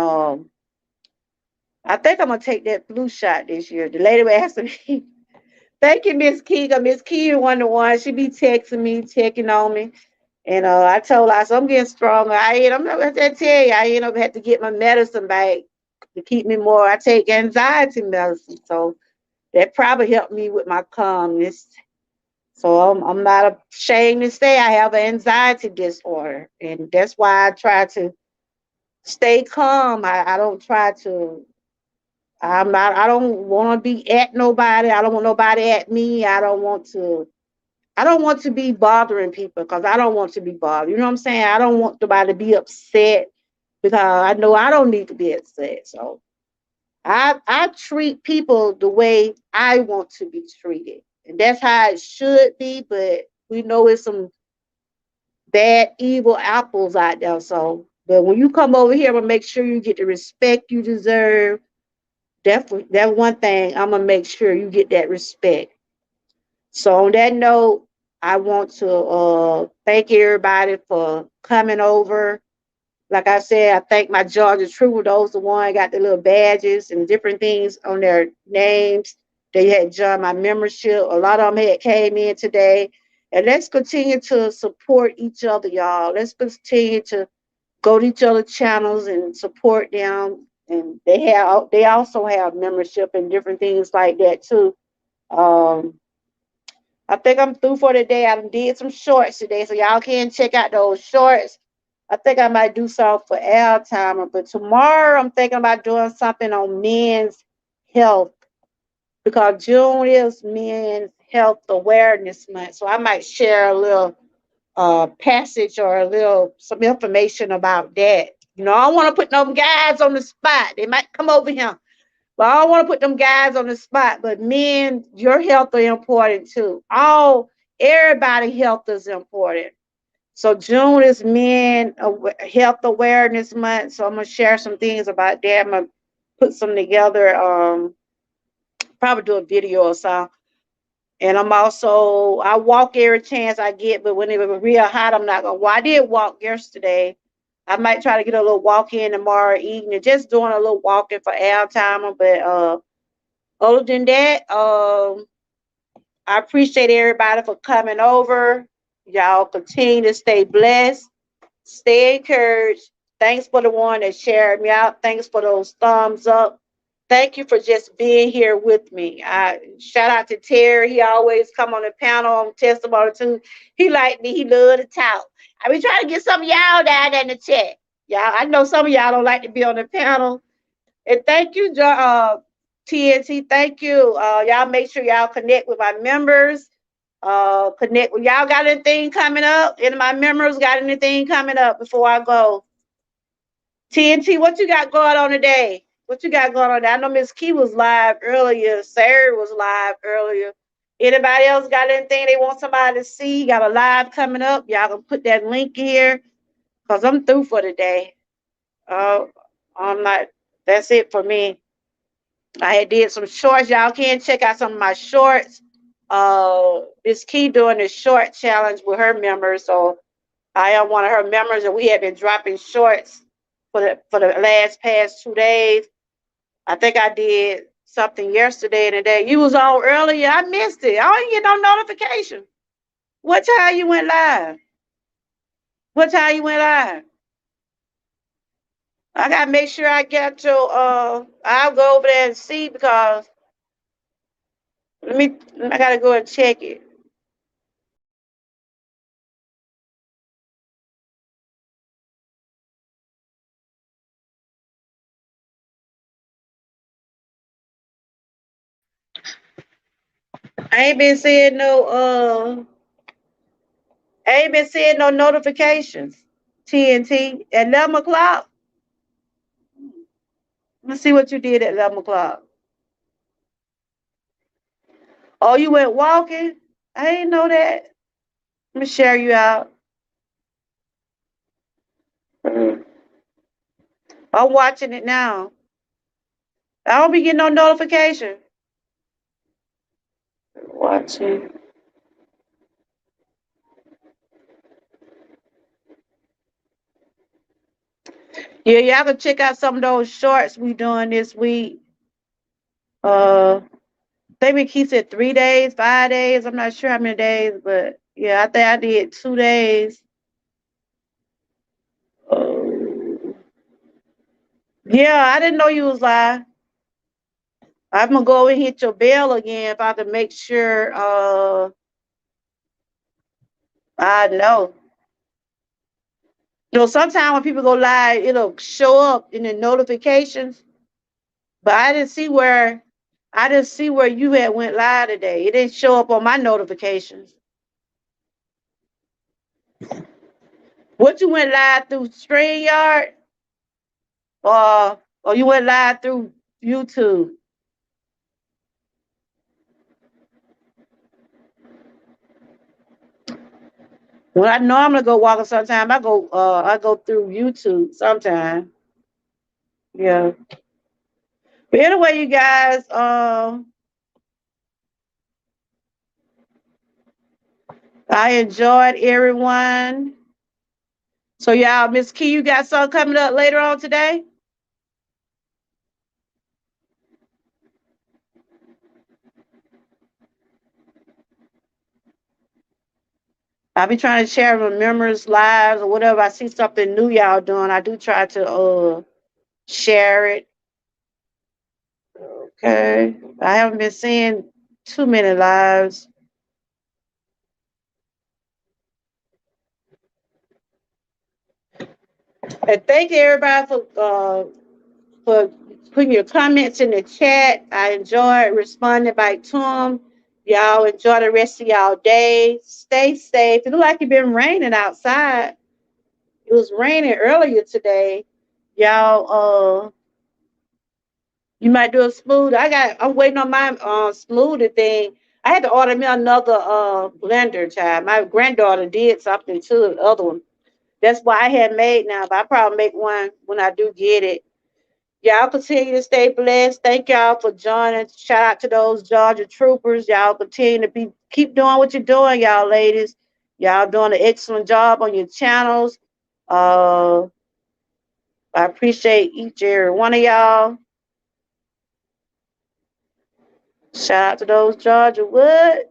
I think I'm gonna take that flu shot this year. The lady was asking me, thank you, Miss Keegan. Miss Keegan one to one. She be texting me, checking on me. And I told her, I said, I'm getting stronger. I'm not gonna tell you, I had to get my medicine back to keep me more. I take anxiety medicine, so that probably helped me with my calmness. So I'm not ashamed to say I have an anxiety disorder, and that's why I try to stay calm. I don't try to. I'm not. I don't want to be at nobody. I don't want nobody at me. I don't want to. I don't want to be bothering people because I don't want to be bothered. You know what I'm saying? I don't want nobody to be upset because I know I don't need to be upset. So I treat people the way I want to be treated. And that's how it should be, but we know it's some bad, evil apples out there. So, but when you come over here, I'm gonna make sure you get the respect you deserve. That one thing, I'm gonna make sure you get that respect. So on that note, I want to thank everybody for coming over. Like I said, I thank my Georgia Trooper, those the one got the little badges and different things on their names. They had joined my membership. A lot of them had came in today. And let's continue to support each other, y'all. Let's continue to go to each other's channels and support them. And they also have membership and different things like that too. Um, I think I'm through for today. I did some shorts today, so y'all can check out those shorts. I think I might do something for our timer, but tomorrow I'm thinking about doing something on men's health because June is Men's Health Awareness Month. So I might share a little passage or a little some information about that. I don't want to put no guys on the spot. They might come over here. But I don't want to put them guys on the spot. But men, your health is important too. Everybody' health is important. So June is Health Awareness Month. So I'm gonna share some things about that. I'm gonna put some together. Probably do a video or something. And I walk every chance I get. But when it was real hot, I'm not gonna. Well, I did walk yesterday. I might try to get a little walk in tomorrow evening, just doing a little walking for air timer. But other than that, I appreciate everybody for coming over. Y'all continue to stay blessed, stay encouraged. Thanks for the one that shared me out. Thanks for those thumbs up. Thank you for just being here with me. I shout out to Terry. He always come on the panel on Testimony too. He like me. He love to talk. I be trying to get some of y'all down there in the chat. Y'all, I know some of y'all don't like to be on the panel. And thank you, TNT. Thank you. Y'all make sure y'all connect with my members. Connect with y'all. Got anything coming up? Any of my members got anything coming up before I go? TNT, what you got going on today? What you got going on today? I know Miss Key was live earlier. Sarah was live earlier. Anybody else got anything they want somebody to see? Got a live coming up? Y'all can put that link here because I'm through for today. I'm not. That's it for me. I had did some shorts. Y'all can check out some of my shorts. Miss Key doing the short challenge with her members. So I am one of her members, and we have been dropping shorts for the last past 2 days. I think I did something yesterday and today. You was on earlier. I missed it. I didn't get no notification. What time you went live? What time you went live? I gotta make sure I get to I'll go over there and see because I gotta go and check it. I ain't been seeing notifications. TNT at 11 o'clock. Let's see what you did at 11 o'clock. Oh, you went walking? I didn't know that. Let me share you out. I'm watching it now. I don't be getting no notification. Watching. Yeah, y'all can check out some of those shorts we doing this week. Maybe he said 3 days, 5 days. I'm not sure how many days, but yeah, I think I did 2 days. Yeah, I didn't know you was live. I'm gonna go and hit your bell again if I can make sure. I know. You know, sometimes when people go live, it'll show up in the notifications, but I didn't see where you had went live today. It didn't show up on my notifications. What you went live through StreamYard, or you went live through YouTube? When I normally go walking, sometime I go through YouTube sometime. Yeah. But anyway, you guys, I enjoyed everyone. So y'all, Miss Key, you got something coming up later on today? I be trying to share with members' lives or whatever. I see something new y'all doing. I do try to share it. Okay. I haven't been seeing too many lives. And thank you everybody for putting your comments in the chat. I enjoyed responding back to them. Y'all enjoy the rest of y'all day. Stay safe. It look like it's been raining outside. It was raining earlier today. Y'all, you might do a smooth. I'm waiting on my smoothie thing. I had to order me another blender, child. My granddaughter did something to the other one. That's why I had made now, but I probably make one when I do get it. Y'all continue to stay blessed. Thank y'all for joining. Shout out to those Georgia troopers. Y'all continue to keep doing what you're doing, y'all ladies. Y'all doing an excellent job on your channels. I appreciate each and every one of y'all. Shout out to those Georgia Wood.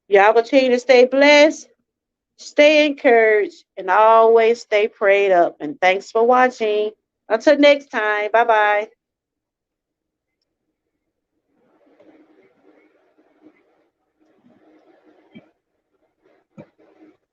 Y'all continue to stay blessed, stay encouraged, and always stay prayed up. And thanks for watching. Until next time. Bye-bye.